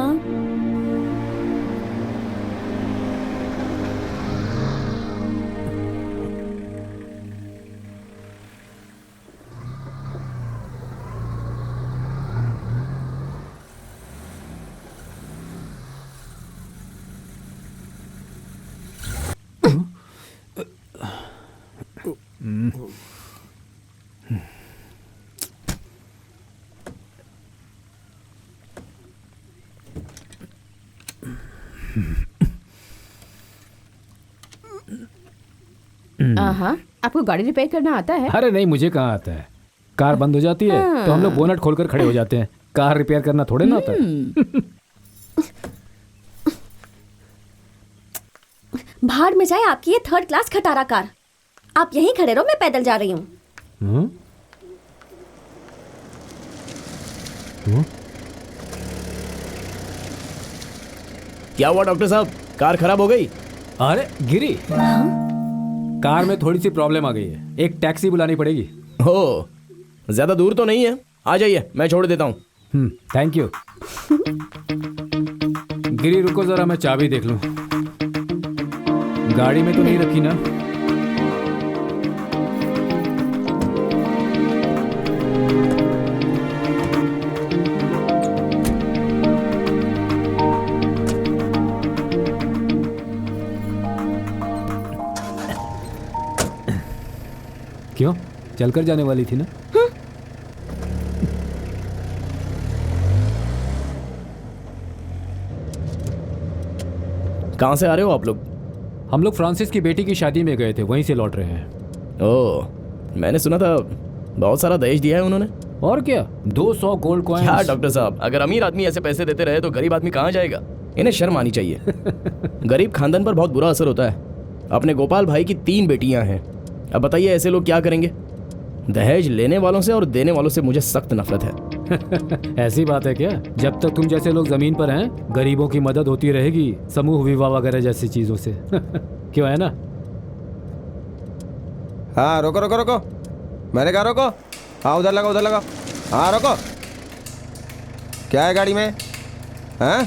S6: हाँ, आपको गाड़ी रिपेयर करना आता है?
S10: अरे नहीं, मुझे कहाँ आता है। कार बंद हो जाती है तो हम लोग बोनट खोलकर खड़े हो जाते हैं। कार रिपेयर करना थोड़े ना आता है।
S1: भाड़ में जाए आपकी ये 3rd क्लास खटारा कार। आप यहीं खड़े रहो, मैं पैदल जा रही हूँ।
S2: क्या हुआ डॉक्टर साहब, कार खराब हो गई?
S10: अरे गिरी, कार में थोड़ी सी प्रॉब्लम आ गई है, एक टैक्सी बुलानी पड़ेगी।
S2: हो, ज्यादा दूर तो नहीं है, आ जाइए, मैं छोड़ देता हूँ।
S10: Thank you. गिरी रुको जरा, मैं चाबी देख लूं। गाड़ी में तो नहीं रखी ना? क्यों, चलकर जाने वाली थी ना?
S2: कहाँ से आ रहे हो आप लोग?
S10: हम लोग फ्रांसिस की बेटी की शादी में गए थे, वहीं से लौट रहे हैं।
S2: ओह, मैंने सुना था बहुत सारा दहेज दिया है उन्होंने।
S10: और क्या, 200 गोल्ड कॉइन्स।
S2: क्या डॉक्टर साहब, अगर अमीर आदमी ऐसे पैसे देते रहे तो गरीब आदमी कहाँ जाएगा? इन्हें शर्म आनी चाहिए। गरीब खानदान पर बहुत बुरा असर होता है। अपने गोपाल भाई की 3 बेटियां हैं। अब बताइए ऐसे लोग क्या करेंगे? दहेज लेने वालों से और देने वालों से मुझे सख्त नफरत है।
S10: ऐसी बात है क्या? जब तक तुम जैसे लोग जमीन पर हैं, गरीबों की मदद होती रहेगी, समूह विवाह वगैरह जैसी चीजों से। क्यों, है ना?
S7: हाँ रोको रोको रोको, मैंने कहा रोको। हाँ उधर लगा, उधर लगा। हाँ रोको। क्या है गाड़ी में? हाँ,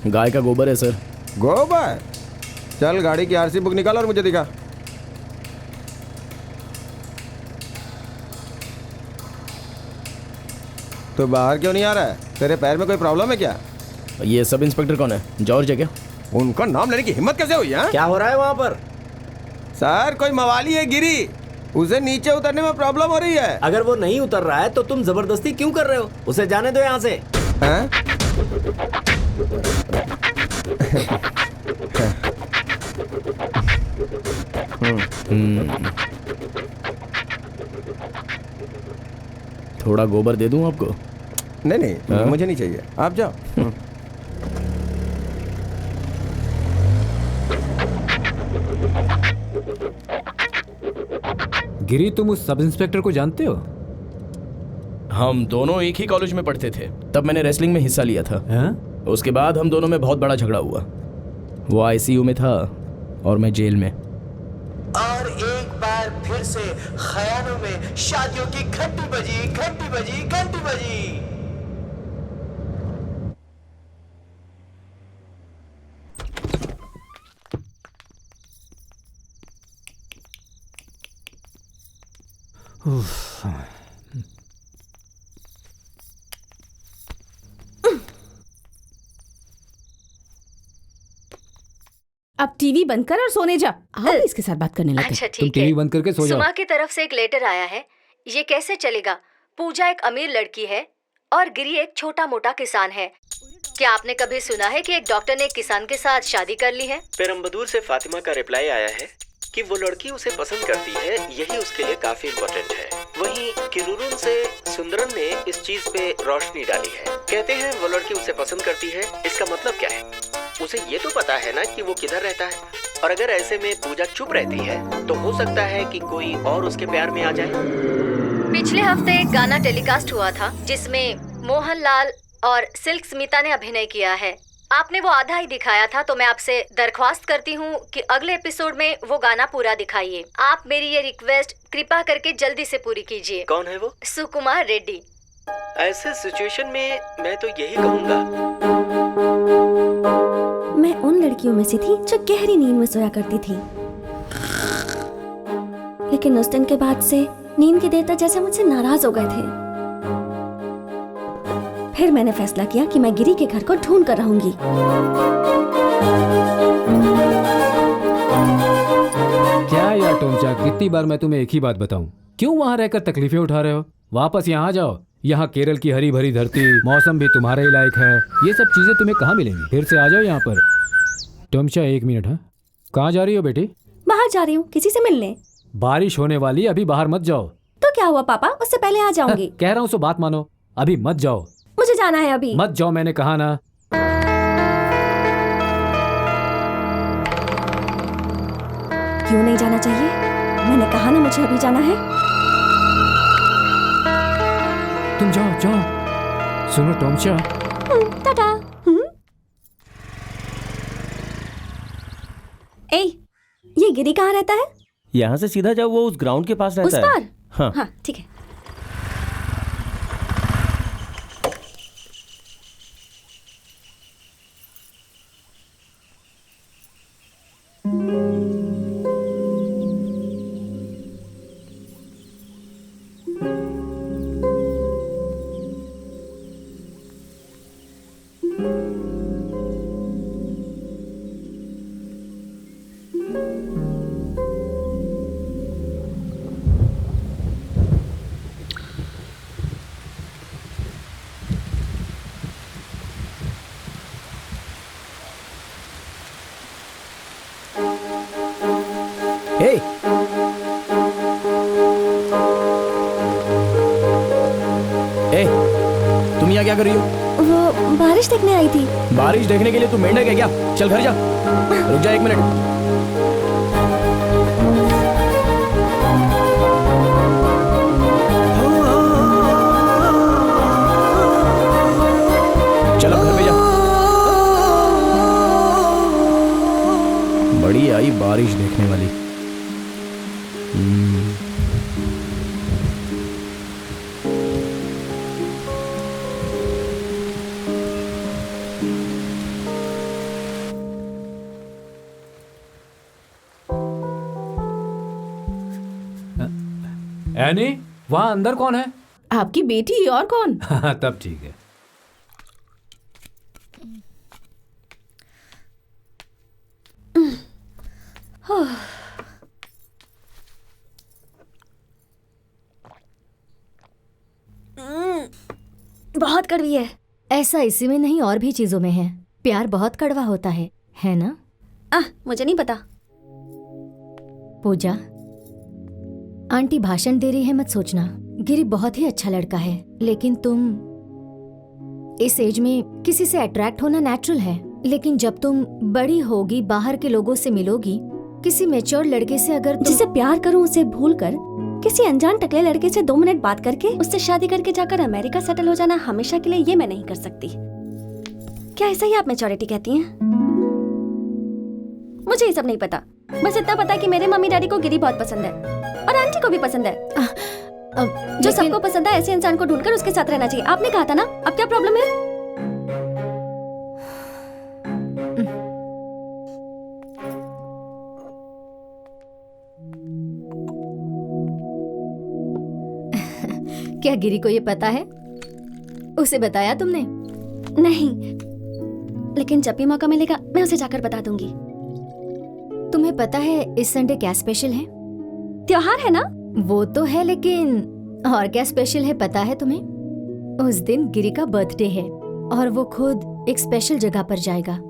S2: गाय का गोबर है सर।
S7: गोबर? चल गाड़ी की आरसी बुक निकाल और मुझे दिखा। तो बाहर क्यों नहीं आ रहा है? तेरे पैर में कोई प्रॉब्लम है क्या?
S2: ये सब इंस्पेक्टर कौन है? जॉर्ज है क्या?
S7: उनका नाम लेने की हिम्मत कैसे हुई?
S13: क्या हो रहा है वहाँ पर?
S7: सर कोई मवाली है गिरी, उसे नीचे उतरने में प्रॉब्लम हो रही है।
S13: अगर वो नहीं उतर रहा है तो तुम जबरदस्ती क्यों कर रहे हो? उसे जाने दो यहाँ से।
S7: हैं?
S2: थोड़ा गोबर दे दूं आपको?
S7: नहीं नहीं,
S2: हाँ?
S7: मुझे नहीं चाहिए, आप जाओ।
S10: गिरी, तुम उस सब इंस्पेक्टर को जानते हो?
S2: हम दोनों एक ही कॉलेज में पढ़ते थे, तब मैंने रेसलिंग में हिस्सा लिया था। उसके बाद हम दोनों में बहुत बड़ा झगड़ा हुआ। वो आईसीयू में था और मैं जेल में।
S13: और एक बार फिर से ख्यालों में शादियों की घंटी बजी, घंटी बजी, घंटी बजी।
S6: अब टीवी बंद कर और सोने जा। आओ इसके साथ बात करने लगे।
S9: अच्छा
S10: तुम
S9: ठीक है।
S10: टीवी बंद करके सो जाओ।
S9: सुमा की तरफ से एक लेटर आया है। ये कैसे चलेगा? पूजा एक अमीर लड़की है और गिरी एक छोटा मोटा किसान है। क्या आपने कभी सुना है कि एक डॉक्टर ने एक किसान के साथ शादी कर ली है?
S5: पेरम्बदूर से फातिमा का रिप्लाई आया है कि वो लड़की उसे पसंद करती है, यही उसके लिए काफी इम्पोर्टेंट है। वहीं किरुरुन से सुंदरन ने इस चीज पे रोशनी डाली है। कहते हैं वो लड़की उसे पसंद करती है। इसका मतलब क्या है? उसे ये तो पता है ना कि वो किधर रहता है, और अगर ऐसे में पूजा चुप रहती है तो हो सकता है कि कोई और उसके प्यार में आ जाए।
S9: पिछले हफ्ते एक गाना टेलीकास्ट हुआ था जिसमें मोहनलाल और सिल्क स्मिता ने अभिनय किया है। आपने वो आधा ही दिखाया था, तो मैं आपसे दरख्वास्त करती हूँ कि अगले एपिसोड में वो गाना पूरा दिखाइए। आप मेरी ये रिक्वेस्ट कृपा करके जल्दी से पूरी कीजिए।
S5: कौन है वो?
S9: सुकुमार रेड्डी।
S5: ऐसे सिचुएशन में मैं तो यही कहूँगा।
S1: मैं उन लड़कियों में से थी जो गहरी नींद में सोया करती थी, लेकिन उस दिन के बाद से नींद के देवता जैसे मुझसे नाराज हो गए थे। फिर मैंने फैसला किया कि मैं गिरी के घर को ढूंढ कर रहूंगी।
S10: क्या यार टोमचा, कितनी बार मैं तुम्हें एक ही बात बताऊं? क्यों वहाँ रहकर तकलीफें उठा रहे हो? वापस यहाँ जाओ। यहाँ केरल की हरी भरी धरती, मौसम भी तुम्हारे ही लायक है। ये सब चीजें तुम्हें कहाँ मिलेंगी? फिर से आ जाओ यहाँ पर। टोमचा, एक मिनट। हाँ, कहाँ जा रही हो बेटी?
S1: बाहर जा रही हूँ, किसी से मिलने।
S10: बारिश होने वाली, अभी बाहर मत जाओ।
S1: तो क्या हुआ पापा, उससे पहले आ जाऊंगी।
S10: कह रहा हूँ सो बात मानो, अभी मत जाओ।
S1: मुझे जाना है अभी।
S10: मत जाओ, मैंने कहा ना।
S1: क्यों नहीं जाना चाहिए? मैंने कहा ना मुझे अभी जाना है।
S10: तुम जाओ जाओ। सुनो टोमचा।
S1: टाटा। ए, ये गिरी कहाँ रहता है?
S3: यहाँ से सीधा जाओ, वो उस ग्राउंड के पास रहता
S1: उस
S3: है।
S1: पार?
S3: हाँ
S1: हाँ ठीक है।
S2: हे, तुम यहाँ क्या कर रही हो?
S1: वो बारिश देखने आई थी।
S2: बारिश देखने के लिए तू मेंढक है क्या? चल घर जा। रुक जा 1 मिनट। चलो घर पे जा। बड़ी आई बारिश देखने वाली।
S10: एनी, वहाँ अंदर कौन है?
S6: आपकी बेटी, और कौन?
S10: तब ठीक है।
S1: बहुत कड़वी है।
S9: ऐसा इसी में नहीं, और भी चीजों में है। प्यार बहुत कड़वा होता है ना?
S1: मुझे नहीं पता।
S9: पूजा, आंटी भाषण दे रही है मत सोचना। गिरी बहुत ही अच्छा लड़का है, लेकिन तुम इस एज में किसी से अट्रैक्ट होना नेचुरल है, लेकिन जब तुम बड़ी होगी, बाहर के लोगों से मिलोगी, किसी मैच्योर लड़के से अगर
S1: जिसे प्यार करूं उसे भूलकर किसी अनजान टकले लड़के से 2 मिनट बात करके उससे शादी करके जाकर अमेरिका सेटल हो जाना हमेशा के लिए, ये मैं नहीं कर सकती। क्या ऐसा ही आप मैच्योरिटी कहती हैं? मुझे ये सब नहीं पता, बस इतना पता कि मेरे मम्मी डैडी को गिरी बहुत पसंद है और आंटी को भी पसंद है। जो सबको पसंद है ऐसे इंसान को ढूंढकर उसके साथ रहना चाहिए। आपने कहा था ना, अब क्या प्रॉब्लम है?
S9: क्या गिरी को ये पता है? उसे बताया तुमने?
S1: नहीं, लेकिन जब भी मौका मिलेगा मैं उसे जाकर बता दूंगी।
S9: तुम्हें पता है इस संडे क्या स्पेशल है?
S1: त्योहार है ना?
S9: वो तो है, लेकिन और क्या स्पेशल है पता है तुम्हें? उस दिन गिरी का बर्थडे है और वो खुद एक स्पेशल जगह पर जाएगा।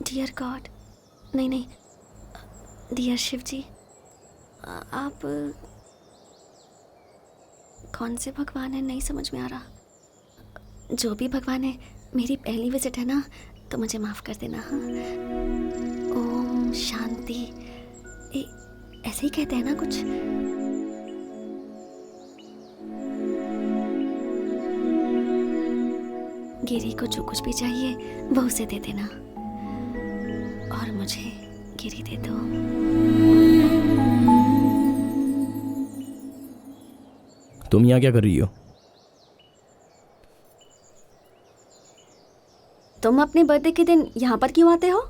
S1: डियर गॉड, नहीं, डियर शिव जी, आप कौन से भगवान हैं नहीं समझ में आ रहा। जो भी भगवान है, मेरी पहली विजिट है ना, तो मुझे माफ़ कर देना। हाँ, ओम शांति, ऐसे ही कहते हैं ना कुछ। गिरी को जो कुछ भी चाहिए वो उसे दे देना और मुझे गिरी दे दो।
S2: तुम यहाँ क्या कर रही हो?
S1: तुम अपने बर्थडे के दिन यहाँ पर क्यों आते हो?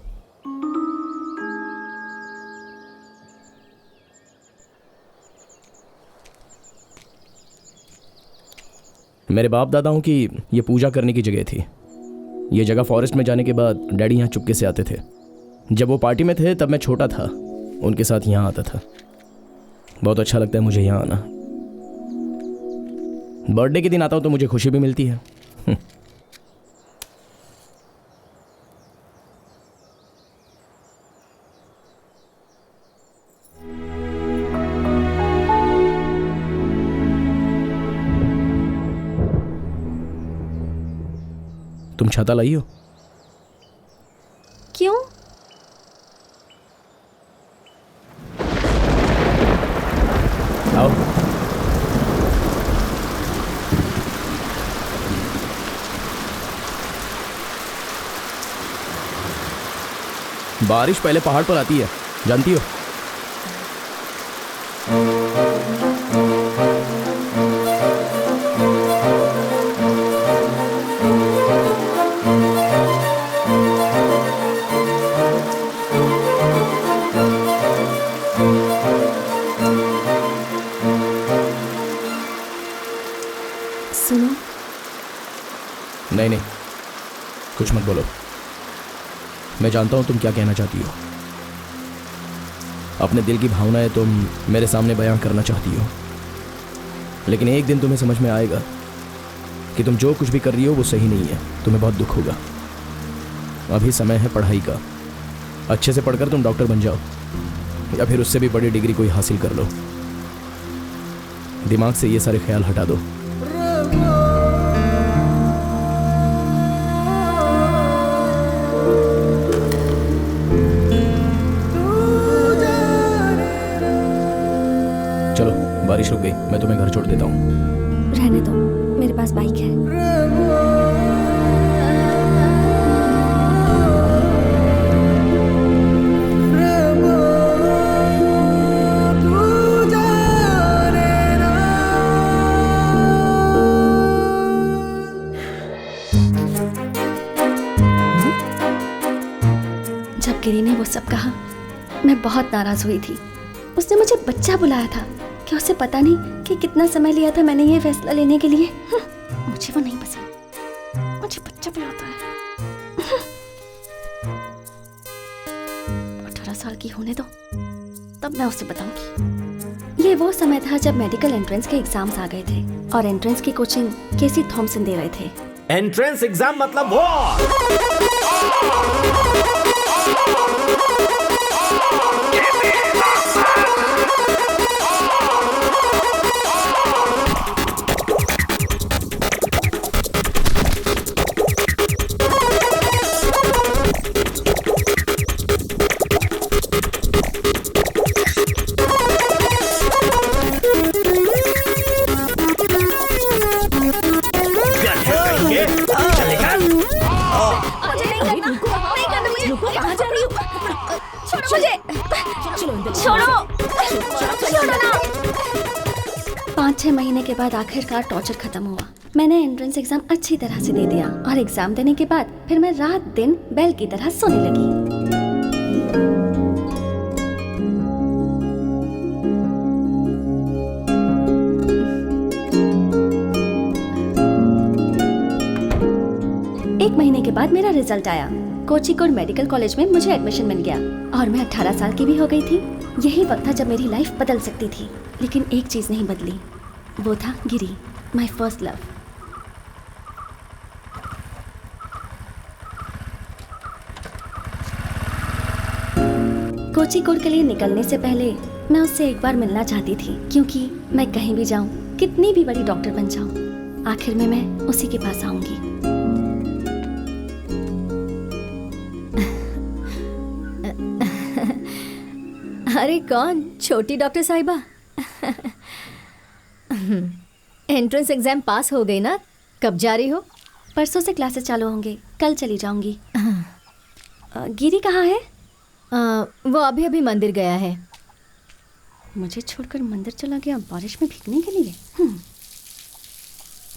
S2: मेरे बाप दादाओं की ये पूजा करने की जगह थी। ये जगह फॉरेस्ट में जाने के बाद डैडी यहाँ चुपके से आते थे। जब वो पार्टी में थे तब मैं छोटा था, उनके साथ यहाँ आता था। बहुत अच्छा लगता है मुझे यहाँ आना। बर्थडे के दिन आता हूँ तो मुझे खुशी भी मिलती है। तुम छाता लाई हो?
S1: क्यों?
S2: आओ। बारिश पहले पहाड़ पर आती है, जानती हो?
S1: सुनो।
S2: नहीं, कुछ मत बोलो। मैं जानता हूं तुम क्या कहना चाहती हो। अपने दिल की भावनाएं तुम मेरे सामने बयां करना चाहती हो, लेकिन एक दिन तुम्हें समझ में आएगा कि तुम जो कुछ भी कर रही हो वो सही नहीं है। तुम्हें बहुत दुख होगा। अभी समय है पढ़ाई का। अच्छे से पढ़कर तुम डॉक्टर बन जाओ, या फिर उससे भी बड़ी डिग्री कोई हासिल कर लो। दिमाग से ये सारे ख्याल हटा दो। चलो बारिश रुक गई, मैं तुम्हें घर छोड़ देता हूँ।
S1: रहने दो, मेरे पास बाइक है। जब गिरी ने वो सब कहा, मैं बहुत नाराज हुई थी। उसने मुझे बच्चा बुलाया था। क्या उसे पता नहीं कि कितना समय लिया था मैंने ये फैसला लेने के लिए? मुझे वो नहीं पसंद, मुझे बच्चा बुलाता है। 18 साल की होने दो, तब मैं उसे बताऊंगी। ये वो समय था जब मेडिकल एंट्रेंस के एग्जाम्स आ गए थे और एंट्रेंस की कोचिंग केसी थॉमसन दे रहे थे।
S5: एंट्रेंस एग्जाम मतलब वो।
S1: पाँच 6 महीने के बाद आखिरकार टॉर्चर खत्म हुआ। मैंने एंट्रेंस एग्जाम अच्छी तरह से दे दिया और एग्जाम देने के बाद फिर मैं रात दिन बैल की तरह सोने लगी। एक महीने के बाद मेरा रिजल्ट आया। कोचिकोड मेडिकल कॉलेज में मुझे एडमिशन मिल गया और मैं 18 साल की भी हो गई थी। यही वक्त था जब मेरी लाइफ बदल सकती थी, लेकिन एक चीज नहीं बदली, वो था गिरी, माय फर्स्ट लव। कोचिकोड के लिए निकलने से पहले मैं उससे एक बार मिलना चाहती थी, क्योंकि मैं कहीं भी जाऊं, कितनी भी बड़ी डॉक्टर बन जाऊं, आखिर में मैं उसी के पास आऊंगी।
S9: अरे कौन? छोटी डॉक्टर साहिबा। एंट्रेंस एग्जाम पास हो गई ना? कब जा रही हो?
S1: परसों से क्लासेस चालू होंगे, कल चली जाऊंगी। गिरी कहाँ है?
S9: वो अभी अभी मंदिर गया है।
S1: मुझे छोड़कर मंदिर चला गया बारिश में भीगने के लिए।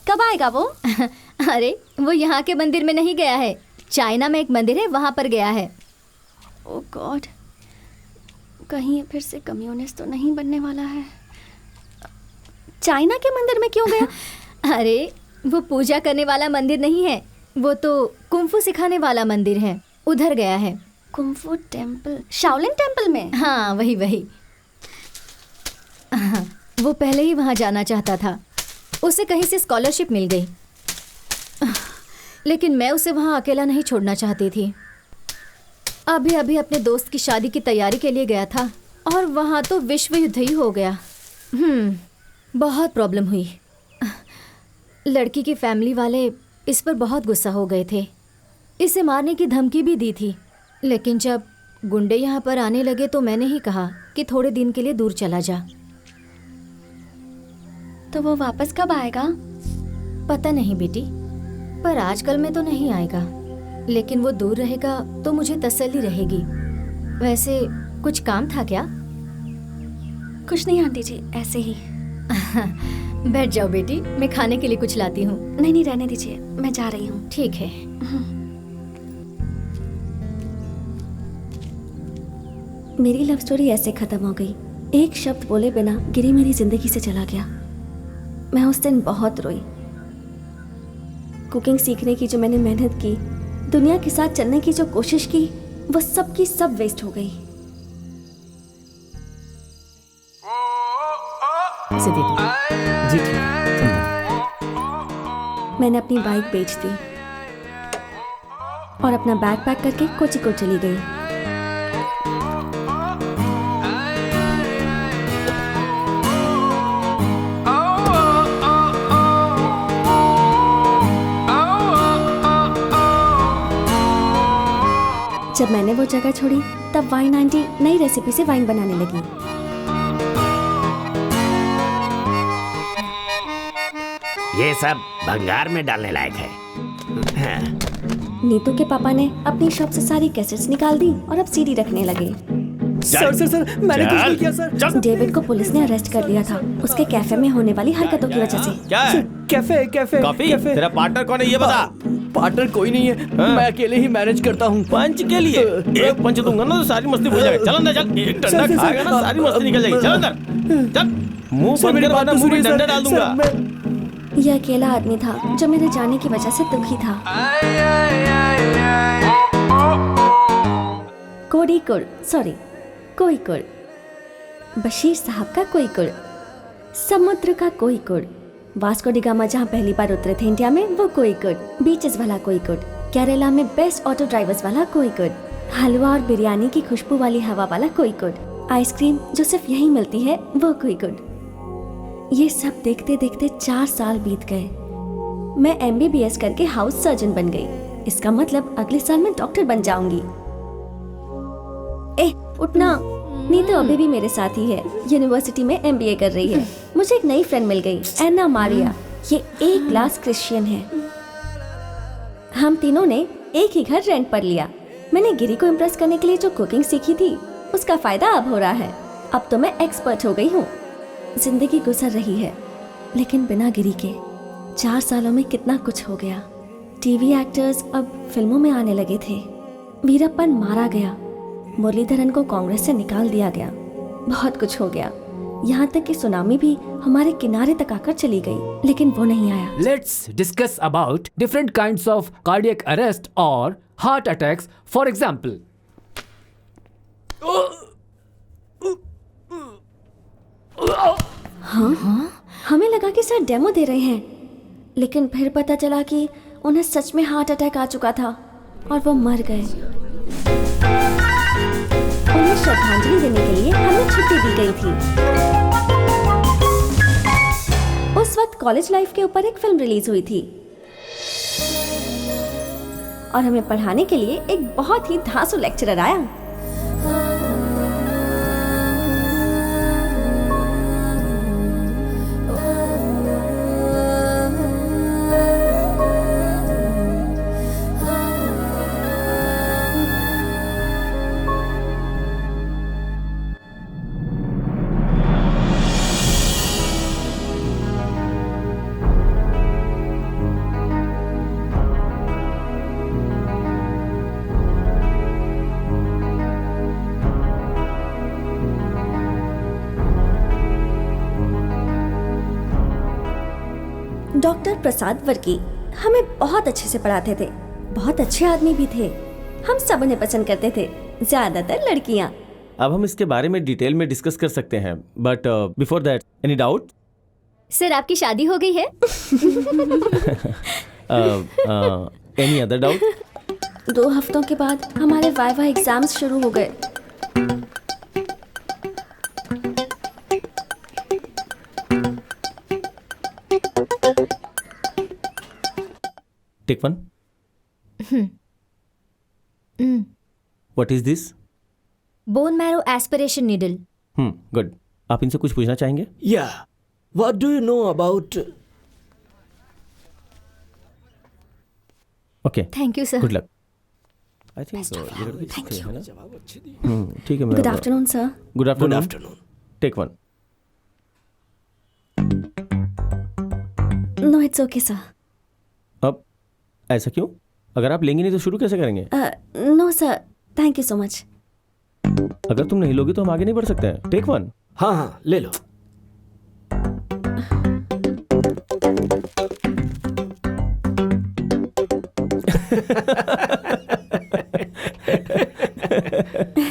S1: कब आएगा वो?
S9: अरे वो यहाँ के मंदिर में नहीं गया है, चाइना में एक मंदिर है वहाँ पर गया है।
S1: ओह गॉड, कहीं फिर से कम्युनिस्ट तो नहीं बनने वाला है। चाइना के मंदिर में क्यों गया?
S9: अरे वो पूजा करने वाला मंदिर नहीं है, वो तो कुंफू सिखाने वाला मंदिर है, उधर गया है।
S1: कुंफू टेम्पल, शाओलिन टेम्पल में?
S9: हाँ वही वही। वो पहले ही वहाँ जाना चाहता था, उसे कहीं से स्कॉलरशिप मिल गई, लेकिन मैं उसे वहाँ अकेला नहीं छोड़ना चाहती थी। अभी अभी अपने दोस्त की शादी की तैयारी के लिए गया था और वहाँ तो विश्व युद्ध ही हो गया। बहुत प्रॉब्लम हुई। लड़की की फैमिली वाले इस पर बहुत गुस्सा हो गए थे, इसे मारने की धमकी भी दी थी, लेकिन जब गुंडे यहाँ पर आने लगे तो मैंने ही कहा कि थोड़े दिन के लिए दूर चला जा।
S1: तो वो वापस कब आएगा?
S9: पता नहीं बेटी, पर आजकल में तो नहीं आएगा, लेकिन वो दूर रहेगा तो मुझे तसल्ली रहेगी। वैसे कुछ काम था क्या?
S1: कुछ नहीं आंटी जी, ऐसे ही।
S9: बैठ जाओ बेटी, मैं खाने के लिए कुछ लाती हूँ।
S1: नहीं नहीं, रहने दीजिए, मैं जा रही हूँ।
S9: ठीक है।
S1: मेरी लव स्टोरी ऐसे खत्म हो गई। एक शब्द बोले बिना गिरी मेरी जिंदगी से चला गया। मैं उस दिन बहुत रोई। कुकिंग सीखने की जो मैंने मेहनत की, दुनिया के साथ चलने की जो कोशिश की, वो सब की सब वेस्ट हो गई।
S9: जी ठीक।
S1: मैंने अपनी बाइक बेच दी और अपना बैग पैक करके कोचिकोड चली गई। जब मैंने वो जगह छोड़ी तब वाइन आंटी नई रेसिपी से वाइन बनाने लगी।
S14: ये सब भंगार में डालने लायक है।
S1: नीतू के पापा ने अपनी शॉप से सारी कैसेट्स निकाल दी और अब सीडी रखने लगे।
S12: सर मैंने कुछ नहीं किया सर।
S1: डेविड को पुलिस ने अरेस्ट कर लिया था उसके कैफे में होने वाली हरकतों की वजह से।
S3: क्या है?
S12: Cafe
S3: coffee? तेरा पार्टनर कौन है ये बता।
S12: पार्टनर कोई नहीं है, मैं अकेले ही मैनेज करता हूँ।
S3: पंच के लिए एक पंच दूंगा ना तो सारी मस्ती भूल जाएगा। चल अंदर चल, एक डंडा खाएगा ना सारी मस्ती निकल जाएगी। चल अंदर चल, मुंह बंद कर वरना मुंह में डंडा डाल दूंगा।
S1: यह अकेला आदमी था जो मेरे जाने की वजह से दुखी था। कोई कुड़, बशीर साहब का कोई कुड़, समुद्र का कोई कुड़, वास्को डी गामा जहाँ पहली बार उतरे थे इंडिया में वो कोई कुड़, बीचेस वाला कोई कुड़, केरला में बेस्ट ऑटो ड्राइवर्स वाला कोई कुड़, हलवा और बिरयानी की खुशबू वाली हवा वाला कोई कुड़, आइसक्रीम जो सिर्फ यहीं मिलती है वो कोई कुड़। ये सब देखते देखते 4 साल बीत गए। मैं MBBS करके हाउस सर्जन बन गई। इसका मतलब अगले साल मैं डॉक्टर बन जाऊंगी। उठना, नीतू अभी भी मेरे साथ ही है, यूनिवर्सिटी में MBA कर रही है। मुझे एक नई फ्रेंड मिल गई, एना मारिया। ये A क्लास क्रिश्चियन है। हम तीनों ने एक ही घर रेंट पर लिया। मैंने गिरी को इम्प्रेस करने के लिए जो कुकिंग सीखी थी उसका फायदा अब हो रहा है। अब तो मैं एक्सपर्ट हो गई हूँ। जिंदगी गुजर रही है लेकिन बिना गिरी के। 4 सालों में कितना कुछ हो गया। टीवी एक्टर्स अब फिल्मों में आने लगे थे। वीरप्पन मारा गया, मुरलीधरन को कांग्रेस से निकाल दिया गया, बहुत कुछ हो गया। यहाँ तक कि सुनामी भी हमारे किनारे तक आकर चली गई, लेकिन वो नहीं आया।
S10: Let's discuss about different kinds of cardiac arrest और हार्ट अटैक्स। फॉर एग्जाम्पल,
S1: हाँ, हमें लगा कि सर डेमो दे रहे हैं, लेकिन फिर पता चला कि उन्हें सच में हार्ट अटैक आ चुका था और वो मर गए। उन्हें श्रद्धांजलि देने के लिए हमें छुट्टी दी गई थी। उस वक्त कॉलेज लाइफ के ऊपर एक फिल्म रिलीज हुई थी और हमें पढ़ाने के लिए एक बहुत ही धांसू लेक्चरर आया। डॉक्टर प्रसाद वर्की हमें बहुत अच्छे से पढ़ाते थे। बहुत अच्छे आदमी भी थे। हम सब उन्हें पसंद करते थे, ज्यादातर लड़कियां।
S3: अब हम इसके बारे में डिटेल में डिस्कस कर सकते हैं, but before that any doubt?
S9: Sir आपकी शादी हो गई है?
S3: Any other doubt?
S1: 2 हफ्तों के बाद हमारे वाइवा एग्जाम्स शुरू हो गए।
S3: Take one. What is this?
S9: Bone marrow aspiration needle.
S3: Good. आप इनसे कुछ पूछना चाहेंगे?
S5: Yeah. What do you know about?
S3: Okay.
S9: Thank you, sir.
S3: Good luck. I think
S1: Thank you.
S3: ठीक है।
S1: Good afternoon, sir.
S3: Good afternoon.
S5: Good afternoon.
S3: Take one.
S1: No, it's okay, sir.
S3: अब ऐसा क्यों? अगर आप लेंगे नहीं तो शुरू कैसे करेंगे?
S1: No, sir. Thank you so much.
S3: अगर तुम नहीं लोगे तो हम आगे नहीं बढ़ सकते हैं। Take one.
S5: हाँ हाँ ले लो।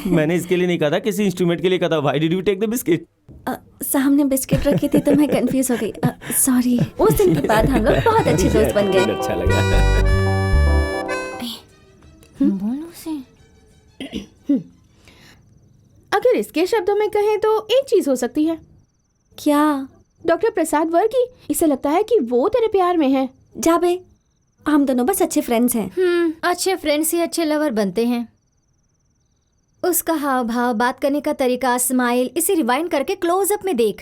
S3: मैंने इसके लिए नहीं कहा था, किसी इंस्ट्रूमेंट के लिए कहा था। Why did you take the biscuit?
S1: सामने बिस्किट रखी थी तो मैं कंफ्यूज हो गई। सॉरी। उस दिन के बाद हम लोग बहुत अच्छे दोस्त बन गए।
S3: अच्छा लगा।
S6: बोलो से। अगर इसके शब्दों में कहें तो एक चीज हो सकती है।
S1: क्या?
S6: डॉक्टर प्रसाद वर्की, इसे लगता है कि वो तेरे प्यार में है।
S1: जाबे, हम दोनों बस अच्छे फ्रेंड्स हैं।
S9: अच्छे फ्रेंड्स ही अच्छे लवर बनते हैं। उसका हाव भाव, बात करने का तरीका, स्माइल, इसे रिवाइंड करके क्लोज अप में देख।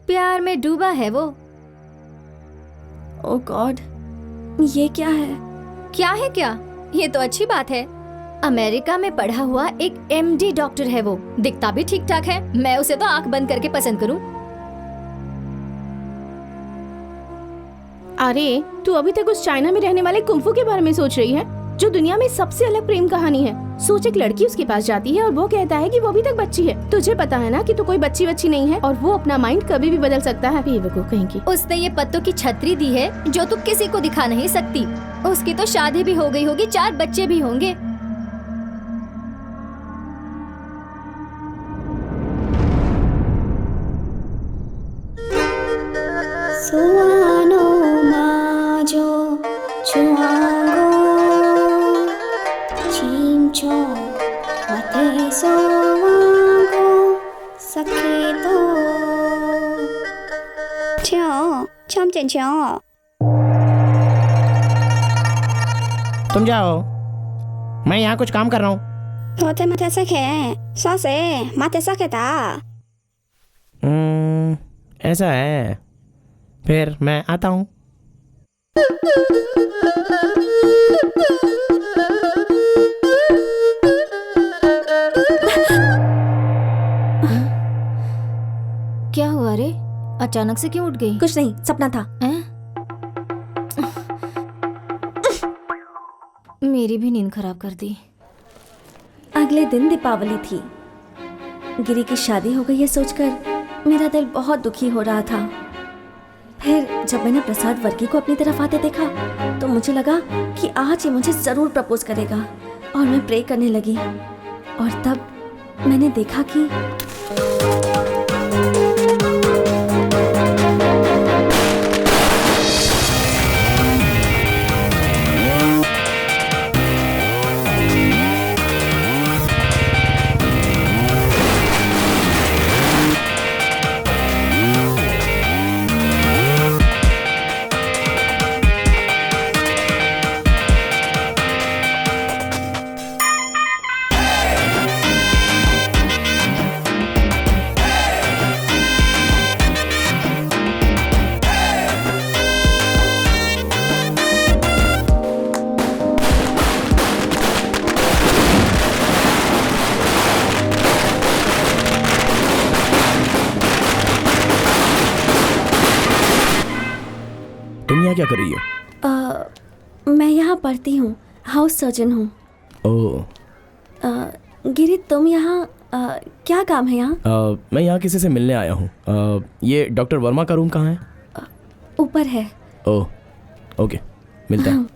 S9: प्यार में डूबा है वो।
S1: ओह गॉड, ये क्या है?
S9: क्या है क्या? ये तो अच्छी बात है। अमेरिका में पढ़ा हुआ एक MD डॉक्टर है वो। दिखता भी ठीक ठाक है। मैं उसे तो आंख बंद करके पसंद करूं।
S6: अरे तू अभी तक उस चाइना में रहने वाले कुंफू के बारे में सोच रही है, जो दुनिया में सबसे अलग प्रेम कहानी है। सोच, एक लड़की उसके पास जाती है और वो कहता है कि वो अभी तक बच्ची है। तुझे पता है ना कि तू कोई बच्ची नहीं है और वो अपना माइंड कभी भी बदल सकता है। बेवकूफ कहीं की।
S9: उसने ये पत्तों की छतरी दी है जो तू किसी को दिखा नहीं सकती। उसकी तो शादी भी हो गई होगी, 4 बच्चे भी होंगे।
S1: सुआनो माजो चुआगो चिमचो मते सोवागो सखे तो च्यों चमचन च्यों।
S3: तुम जाओ, मैं यहाँ कुछ काम कर रहा हूँ।
S1: होते मते सखे सौसे मते सखे ता।
S3: ऐसा है, फिर मैं आता हूँ।
S9: क्या हुआ रे? अचानक से क्यों उठ गई?
S1: कुछ नहीं, सपना था।
S9: मेरी भी नींद खराब कर दी।
S1: अगले दिन दीपावली थी। गिरी की शादी हो गई है सोचकर मेरा दिल बहुत दुखी हो रहा था। फिर जब मैंने प्रसाद वर्की को अपनी तरफ आते देखा तो मुझे लगा कि आज ये मुझे जरूर प्रपोज करेगा और मैं प्रे करने लगी। और तब मैंने देखा कि
S2: क्या कर रही हो?
S1: मैं यहाँ पढ़ती हूँ, हाउस सर्जन हूँ।
S2: ओह।
S1: गिरी, तुम यहाँ क्या काम है यहाँ?
S2: मैं यहाँ किसी से मिलने आया हूँ। ये डॉक्टर वर्मा का रूम कहाँ है?
S1: ऊपर है।
S2: ओह, ओके, मिलता है।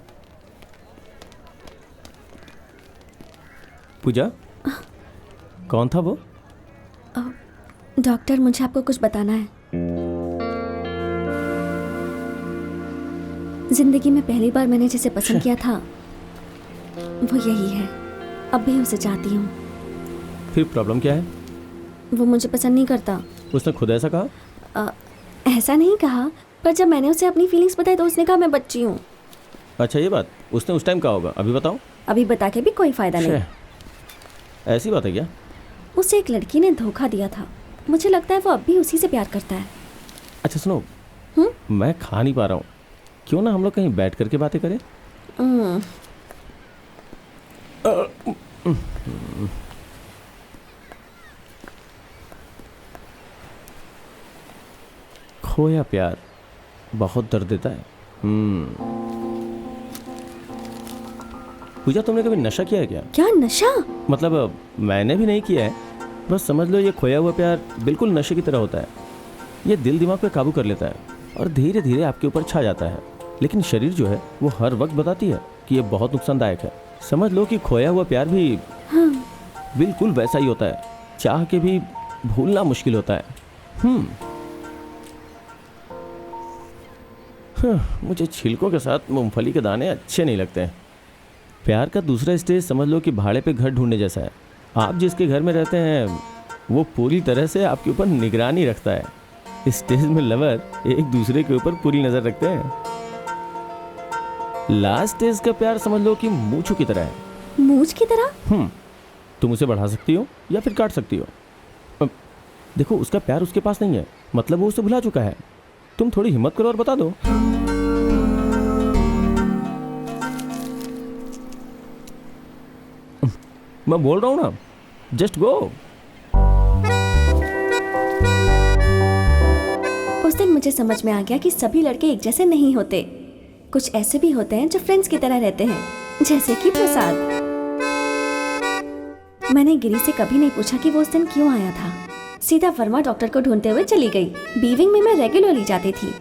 S3: पूजा, कौन था वो?
S1: डॉक्टर, मुझे आपको कुछ बताना है। जिंदगी में पहली बार मैंने जिसे पसंद किया था वो यही है। अब भी उसे चाहती हूँ।
S3: फिर प्रॉब्लम क्या है?
S1: वो मुझे पसंद नहीं करता।
S3: उसने खुद ऐसा कहा?
S1: ऐसा नहीं कहा, पर जब मैंने उसे अपनी फीलिंग्स बताई तो उसने कहा मैं बच्ची हूँ।
S3: अच्छा, ये बात उसने उस टाइम कहा होगा। अभी बताओ।
S1: अभी बता के भी कोई फायदा नहीं।
S3: ऐसी बात है क्या?
S1: उसे एक लड़की ने धोखा दिया था। मुझे लगता है वो अब भी उसी से प्यार करता है।
S3: अच्छा सुनो, मैं खा नहीं पा रहा हूँ, क्यों ना हम लोग कहीं बैठ करके बातें करें? खोया प्यार बहुत दर्द देता है। पूजा, तुमने कभी नशा किया है क्या?
S1: क्या नशा?
S3: मतलब मैंने भी नहीं किया है, बस समझ लो ये खोया हुआ प्यार बिल्कुल नशे की तरह होता है। ये दिल दिमाग पे काबू कर लेता है और धीरे धीरे आपके ऊपर छा जाता है। लेकिन शरीर जो है वो हर वक्त बताती है कि ये बहुत नुकसानदायक है। समझ लो कि खोया हुआ प्यार भी बिल्कुल वैसा ही होता है, चाह के भी भूलना मुश्किल होता है। मुझे छिलकों के साथ मूंगफली के दाने अच्छे नहीं लगते हैं। प्यार का दूसरा स्टेज समझ लो कि भाड़े पे घर ढूंढने जैसा है। आप जिसके घर में रहते हैं वो पूरी तरह से आपके ऊपर निगरानी रखता है। इस स्टेज में लवर एक दूसरे के ऊपर पूरी नज़र रखते हैं। लास्ट स्टेज का प्यार समझ लो कि मूंछों की तरह है।
S1: मूंछ की तरह?
S3: तुम उसे बढ़ा सकती हो या फिर काट सकती हो। देखो, उसका प्यार उसके पास नहीं है, मतलब वो उसे भुला चुका है। तुम थोड़ी हिम्मत करो और बता दो। मैं बोल रहा हूं ना, जस्ट गो।
S1: उस दिन मुझे समझ में आ गया कि सभी लड़के एक जैसे नहीं होते। कुछ ऐसे भी होते हैं जो फ्रेंड्स की तरह रहते हैं, जैसे कि प्रसाद। मैंने गिरी से कभी नहीं पूछा कि वो उस दिन क्यों आया था। सीधा वर्मा डॉक्टर को ढूंढते हुए चली गई। बीविंग में मैं रेगुलरली जाती थी।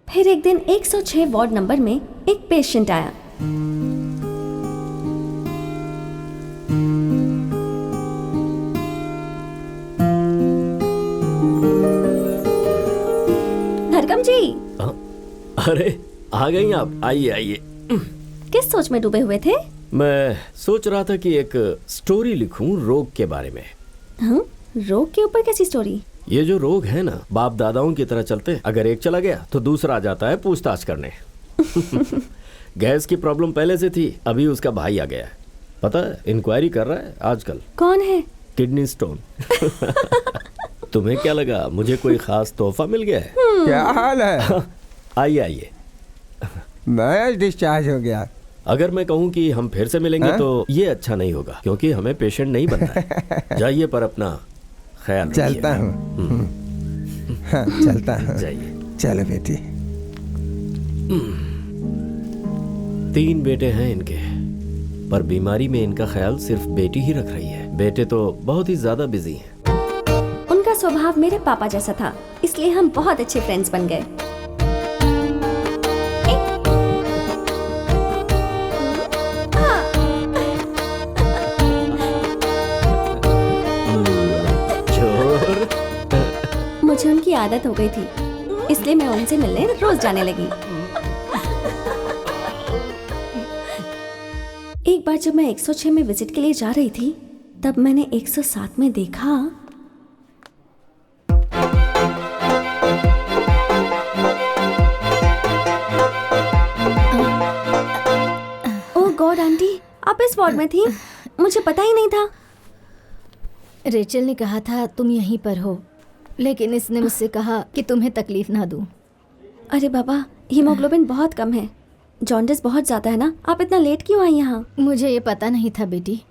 S1: फिर एक दिन 106 वार्ड नंबर में एक पेशेंट आया। धरकम जी।
S5: अरे आ गई आप, आइए आइए।
S1: किस सोच में डूबे हुए थे?
S5: मैं सोच रहा था कि एक स्टोरी लिखूं रोग के बारे में।
S1: रोग के ऊपर कैसी स्टोरी?
S5: ये जो रोग है ना, बाप दादाओं की तरह चलते। अगर एक चला गया तो दूसरा आ जाता है पूछताछ करने। गैस की प्रॉब्लम पहले से थी, अभी उसका भाई आ गया है। पता है, इंक्वायरी कर रहा है आजकल।
S1: कौन है?
S5: Kidney stone. तुम्हें क्या लगा मुझे कोई खास तोहफा मिल गया है?
S7: क्या हाल है?
S5: आइए आइए।
S7: मैं डिस्चार्ज हो गया।
S5: अगर मैं कहूँ कि हम फिर से मिलेंगे तो ये अच्छा नहीं होगा, क्योंकि हमें पेशेंट नहीं बनना है। जाइए, पर अपना ख्याल रखिए।
S7: चलता हूँ। हाँ, चलता हूँ।
S5: जाइए।
S7: चलो बेटी।
S5: 3 बेटे हैं इनके, पर बीमारी में इनका ख्याल सिर्फ बेटी ही रख रही है। बेटे तो बहुत ही ज्यादा बिजी हैं।
S1: उनका स्वभाव मेरे पापा जैसा था, इसलिए हम बहुत अच्छे फ्रेंड्स बन गए। मुझे उनकी आदत हो गई थी, इसलिए मैं उनसे मिलने रोज जाने लगी। एक बार जब मैं 106 में विजिट के लिए जा रही थी, तब मैंने 107 में देखा। ओह गॉड आंटी, आप इस वार्ड में थी? मुझे पता ही नहीं था।
S9: रेचल ने कहा था तुम यहीं पर हो, लेकिन इसने मुझसे कहा कि तुम्हें तकलीफ ना दूं।
S1: अरे बाबा, हीमोग्लोबिन बहुत कम है, जॉन्डिस बहुत ज़्यादा है ना। आप इतना लेट क्यों आई यहाँ?
S9: मुझे ये पता नहीं था बेटी।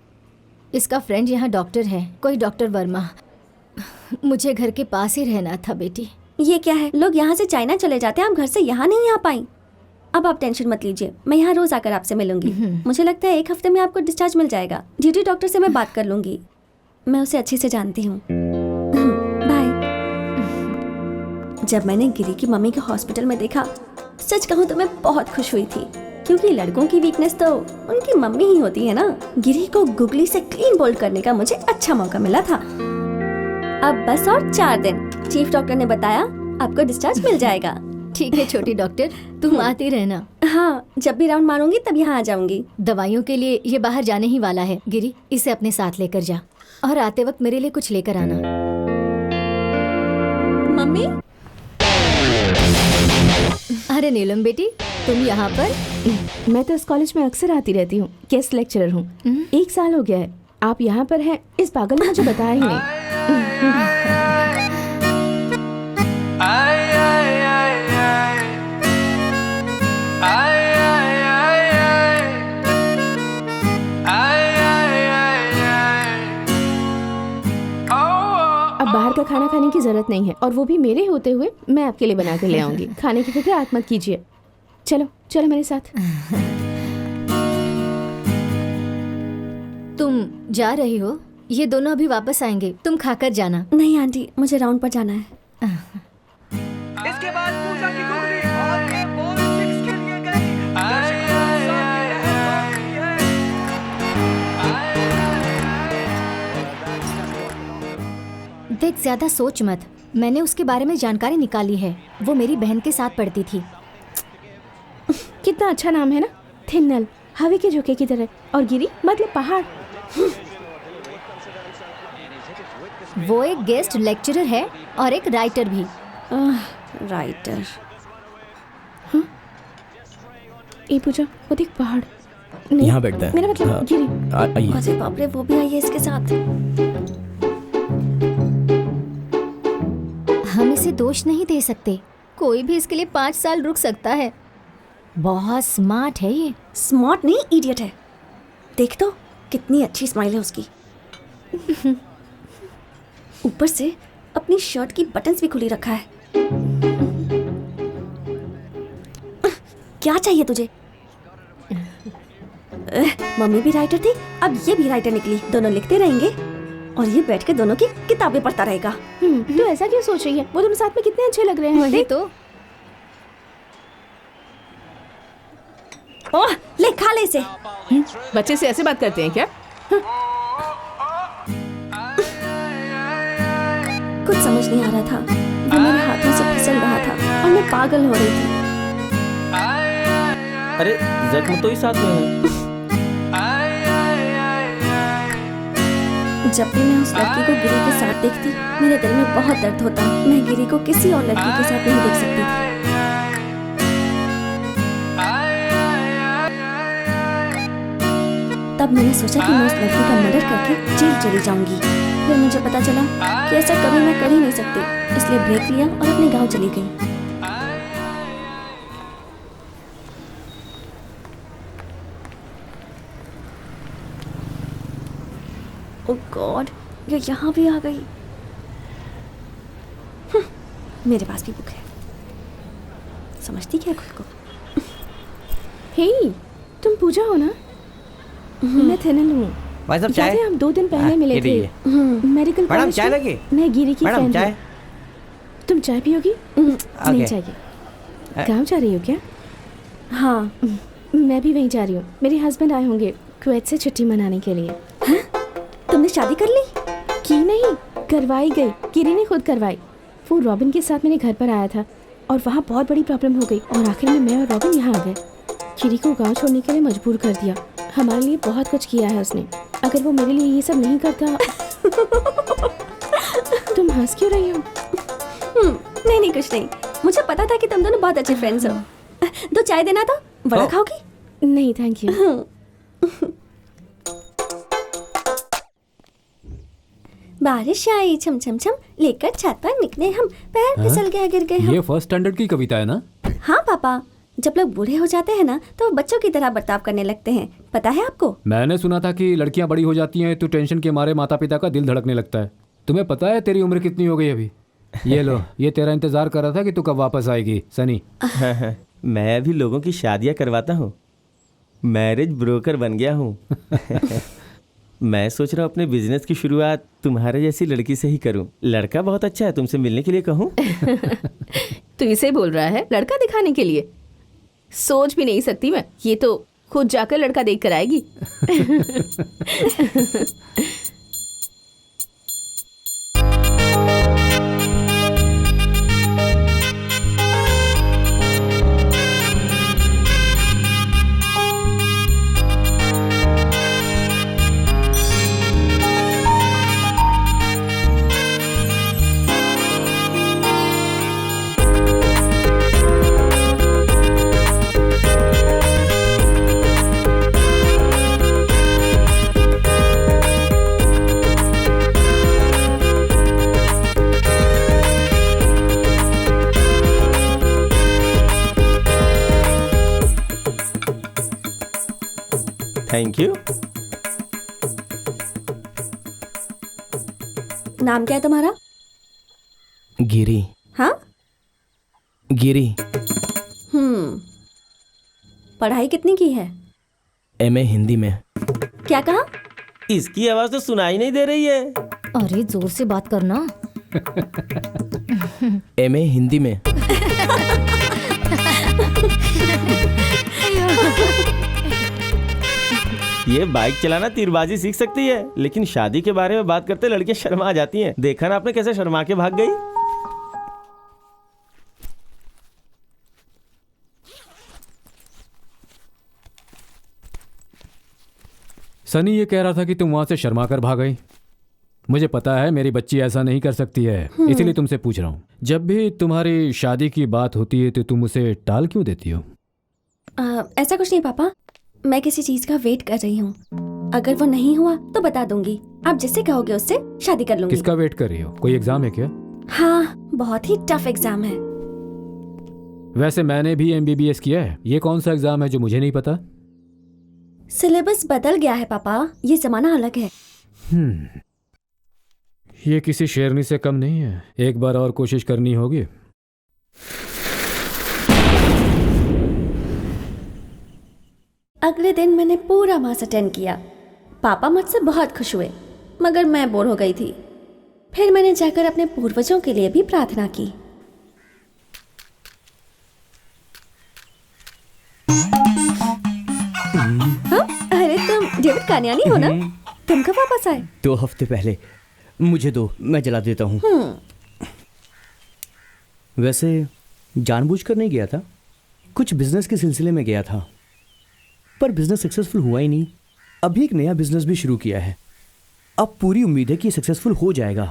S9: इसका फ्रेंड यहाँ डॉक्टर है, कोई डॉक्टर वर्मा। मुझे घर के पास ही रहना था बेटी।
S1: ये क्या है, लोग यहाँ से चाइना चले जाते हैं, आप घर से यहाँ नहीं आ पाई। अब आप टेंशन मत लीजिए, मैं यहाँ रोज आकर आपसे मिलूंगी। मुझे लगता है 1 हफ्ते में आपको डिस्चार्ज मिल जाएगा। ड्यूटी डॉक्टर से मैं बात कर लूंगी, मैं उसे अच्छे से जानती हूँ। जब मैंने गिरी की मम्मी को हॉस्पिटल में देखा, सच कहूँ तो मैं बहुत खुश हुई थी, क्योंकि लड़कों की वीकनेस तो उनकी मम्मी ही होती है ना। गिरी को गुगली से क्लीन बोल्ड करने का मुझे अच्छा मौका मिला था। अब बस और 4 दिन, चीफ डॉक्टर ने बताया आपको डिस्चार्ज मिल जाएगा।
S9: ठीक है छोटी डॉक्टर, तुम आती रहना।
S1: हाँ, जब भी राउंड मारूंगी तब यहाँ आ जाऊंगी।
S9: दवाइयों के लिए ये बाहर जाने ही वाला है। गिरी, इसे अपने साथ लेकर जा, और आते वक्त मेरे लिए कुछ लेकर आना।
S1: मम्मी।
S9: अरे नीलम बेटी, तुम यहाँ पर?
S6: मैं तो इस कॉलेज में अक्सर आती रहती हूँ, गेस्ट लेक्चरर हूँ। 1 साल हो गया है। आप यहाँ पर हैं, इस पागल ने मुझे बताया ही नहीं। अब बाहर का खाना खाने की जरूरत नहीं है, और वो भी मेरे होते हुए मैं आपके लिए बना कर ले आऊंगी। खाने की फिक्र आप मत कीजिए। चलो चलो मेरे साथ।
S9: तुम जा रही हो? ये दोनों अभी वापस आएंगे, तुम खाकर जाना।
S1: नहीं आंटी, मुझे राउंड पर जाना है।
S4: इसके बाद पूजा की गुगली और ये बॉल 6 के लिए गई।
S9: देख, ज्यादा सोच मत। मैंने उसके बारे में जानकारी निकाली है। वो मेरी बहन के साथ पढ़ती थी।
S6: कितना अच्छा नाम है ना, थिन्नल, हवा के झोंके की तरह, और गिरी मतलब पहाड़।
S9: वो एक गेस्ट लेक्चरर है और एक राइटर भी।
S1: राइटर?
S6: ए पूजा वो देख पहाड़। नहीं,
S2: यहाँ बैठते हैं।
S6: मेरा मतलब
S2: हाँ,
S6: गिरी।
S2: आइए।
S1: अरे बाप रे, वो भी आई है इसके साथ।
S9: हम इसे दोष नहीं दे सकते, कोई भी इसके लिए 5 साल रुक सकता है। बहुत स्मार्ट है ये।
S1: स्मार्ट नहीं, इडियट है। देख तो कितनी अच्छी स्माइल है उसकी। ऊपर से अपनी शर्ट की बटन्स भी खुली रखा है। क्या चाहिए तुझे? मम्मी भी राइटर थी, अब ये भी राइटर निकली। दोनों लिखते रहेंगे और ये बैठ के दोनों की किताबें पढ़ता रहेगा।
S6: तो ऐसा क्यों सोच रही है? वो दोनों साथ में कितने अच्छे लग रहे हैं।
S9: वही तो।
S1: ओह, ले खा ले इसे।
S11: बच्चे से ऐसे बात करते हैं क्या?
S1: कुछ समझ नहीं आ रहा था, वो मेरे हाथों से फिसल रहा था और मैं पागल हो रही थी।
S3: अरे जख्म तो ही साथ में है।
S1: जब भी मैं उस लड़की को गिरी के साथ देखती, मेरे दिल में बहुत दर्द होता। मैं गिरी को किसी और लड़की के साथ नहीं देख सकती थी। तब मैंने सोचा कि मैं उस लड़की का मर्डर करके जेल चली जाऊंगी। फिर मुझे पता चला कि ऐसा कभी मैं कर ही नहीं सकती, इसलिए ब्रेक लिया और अपने गांव चली गई। ओह गॉड, ये यहाँ भी आ गई। मेरे पास भी बुक है। समझती क्या खुद को?
S6: हे, तुम पूजा हो ना? मैं थेनल हूँ।
S13: भाई साहब चाय।
S6: हम 2 दिन पहले मिले थे मेडिकल कॉलेज।
S13: मैडम चाय लगी?
S6: मैं गिरी की
S13: मैडम
S6: फ्रेंड
S13: चाय।
S6: हूँ। तुम चाय पियोगी? नहीं चाहिए। गाँव जा रही हो क्या? हाँ, मैं भी वहीं जा रही हूँ। मेरे हस्बैंड आए होंगे कुवैत से छुट्टी मनाने के लिए।
S1: तुमने शादी कर ली?
S6: की नहीं, करवाई गई। गिरी ने खुद करवाई। वो रॉबिन के साथ मेरे घर पर आया था और वहाँ बहुत बड़ी प्रॉब्लम हो गई और आखिर में मैं और रॉबिन यहाँ आ गए। गिरी को गांव छोड़ने के लिए मजबूर कर दिया। हमारे लिए बहुत कुछ किया है उसने। अगर वो मेरे लिए ये सब नहीं करता। तुम हंस क्यों रही हो?
S1: नहीं कुछ नहीं। मुझे पता था कि तुम दोनों बहुत अच्छे फ्रेंड्स हो। 2 चाय देना था। बड़ा खाओगी?
S6: नहीं थैंक यू।
S1: बारिश आई छम छम छम, लेकर छत पर निकले हम, पैर फिसल गया गिर गए हम।
S10: ये फर्स्ट स्टैंडर्ड की कविता है ना?
S1: हाँ पापा, जब लोग बूढ़े हो जाते हैं ना तो वो बच्चों की तरह बर्ताव करने लगते हैं। पता है आपको?
S10: मैंने सुना था कि लड़कियां बड़ी हो जाती हैं तो टेंशन के मारे माता पिता का दिल धड़कने लगता है। तुम्हें पता है तेरी उम्र कितनी हो गई अभी? ये लो, ये तेरा इंतजार कर रहा था कि तू कब वापस आएगी सनी।
S3: मैं अभी लोगों की शादियां करवाता हूँ, मैरिज ब्रोकर बन गया हूँ। मैं सोच रहा हूँ अपने बिजनेस की शुरुआत तुम्हारे जैसी लड़की से ही करूँ। लड़का बहुत अच्छा है, तुमसे मिलने के लिए कहूँ?
S11: तू इसे बोल रहा है लड़का दिखाने के लिए? सोच भी नहीं सकती मैं। ये तो खुद जाकर लड़का देख कर आएगी।
S3: Thank you.
S1: नाम क्या है तुम्हारा?
S2: गिरी।
S1: हाँ,
S2: गिरी।
S1: पढ़ाई कितनी की है?
S2: MA हिंदी में।
S1: क्या कहा?
S3: इसकी आवाज तो सुनाई नहीं दे रही है।
S9: अरे जोर से बात करना।
S2: MA हिंदी में।
S3: ये बाइक चलाना तीरबाजी सीख सकती है, लेकिन शादी के बारे में बात करते लड़कियां शर्मा आ जाती हैं। देखा ना आपने कैसे शर्मा के भाग गई?
S10: सनी ये कह रहा था कि तुम वहां से शर्मा कर भाग गई। मुझे पता है मेरी बच्ची ऐसा नहीं कर सकती है, इसीलिए तुमसे पूछ रहा हूँ। जब भी तुम्हारी शादी की बात होती है तो तुम उसे टाल क्यों देती हो?
S1: ऐसा कुछ नहीं पापा, मैं किसी चीज का वेट कर रही हूँ। अगर वो नहीं हुआ तो बता दूंगी। आप जिससे कहोगे उससे शादी कर लूंगी।
S10: किसका वेट कर रही हो? कोई एग्जाम है क्या?
S1: हाँ, बहुत ही टफ एग्जाम है।
S10: वैसे मैंने भी MBBS किया है। ये कौन सा एग्जाम है जो मुझे नहीं पता?
S1: सिलेबस बदल गया है पापा, ये जमाना अलग है।
S10: ये किसी शेरनी से कम नहीं है। एक बार और कोशिश करनी होगी।
S1: अगले दिन मैंने पूरा मास अटेंड किया। पापा मुझसे बहुत खुश हुए, मगर मैं बोर हो गई थी। फिर मैंने जाकर अपने पूर्वजों के लिए भी प्रार्थना की। हाँ? अरे तुम डेविड कानियानी हो ना? तुम कब वापस आए?
S12: 2 हफ्ते पहले। मुझे दो, मैं जला देता हूँ। वैसे जानबूझकर नहीं गया था, कुछ बिजनेस के सिलसिले में गया था, पर बिजनेस सक्सेसफुल हुआ ही नहीं। अभी एक नया बिजनेस भी शुरू किया है। अब पूरी उम्मीद है कि सक्सेसफुल हो जाएगा।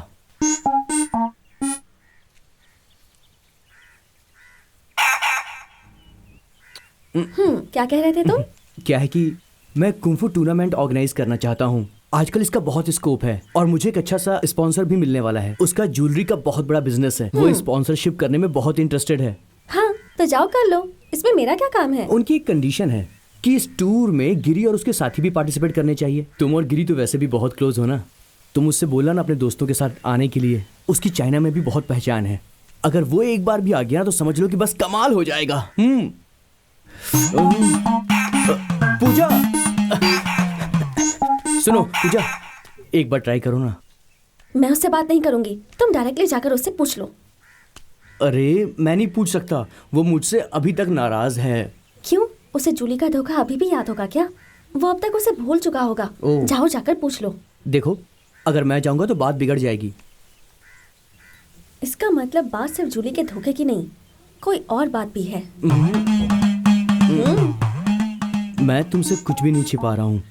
S1: क्या कह रहे थे तुम?
S12: क्या है कि मैं कुंफू टूर्नामेंट ऑर्गेनाइज करना चाहता हूँ। आजकल इसका बहुत स्कोप है और मुझे एक अच्छा सा स्पॉन्सर भी मिलने वाला है। उसका ज्वेलरी का बहुत बड़ा बिजनेस है। वो स्पॉन्सरशिप करने में बहुत इंटरेस्टेड है।
S1: हाँ, तो जाओ कर लो, इसमें मेरा क्या काम है?
S12: उनकी एक कंडीशन है कि इस टूर में गिरी और उसके साथी भी पार्टिसिपेट करने चाहिए। तुम और गिरी तो वैसे भी बहुत क्लोज हो ना, तुम उससे बोला ना अपने दोस्तों के साथ आने के लिए। उसकी चाइना में भी बहुत पहचान है। अगर वो एक बार भी आ गया तो समझ लो कि बस कमाल हो जाएगा। पूजा, सुनो पूजा, एक बार ट्राई करो ना।
S1: मैं उससे बात नहीं करूंगी, तुम डायरेक्टली जाकर उससे पूछ लो।
S12: अरे मैं नहीं पूछ सकता, वो मुझसे अभी तक नाराज है।
S1: क्यों? उसे जूली का धोखा अभी भी याद होगा क्या? वो अब तक उसे भूल चुका होगा। जाओ जाकर पूछ लो।
S12: देखो, अगर मैं जाऊंगा तो बात बिगड़ जाएगी।
S1: इसका मतलब बात सिर्फ जूली के धोखे की नहीं, कोई और बात भी है।
S12: मैं तुमसे कुछ भी नहीं छिपा रहा हूँ।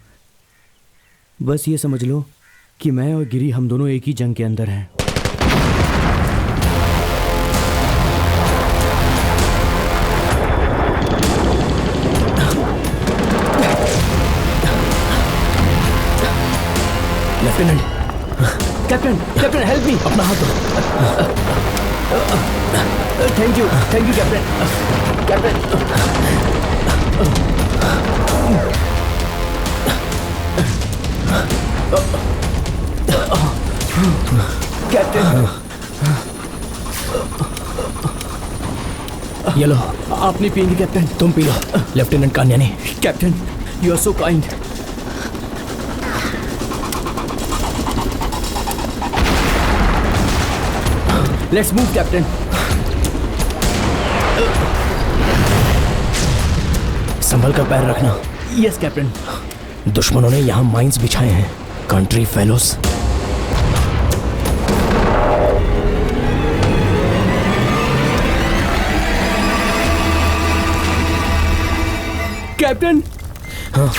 S12: बस ये समझ लो कि मैं और गिरी हम दोनों एक ही जंग के अंदर हैं।
S2: Lieutenant,
S12: captain help me.
S2: अपना हाथ दो।
S12: Thank you captain.
S2: ये लो।
S12: आप नहीं पिएंगे कैप्टन?
S2: तुम पी लो। लेफ्टिनेंट कान्यानी।
S12: Captain, you are so kind. Let's move captain.
S2: संभल कर पैर रखना।
S12: Yes captain.
S2: दुश्मनों ने यहाँ माइंस बिछाए हैं। Country fellows.
S12: कैप्टन।
S2: हाँ।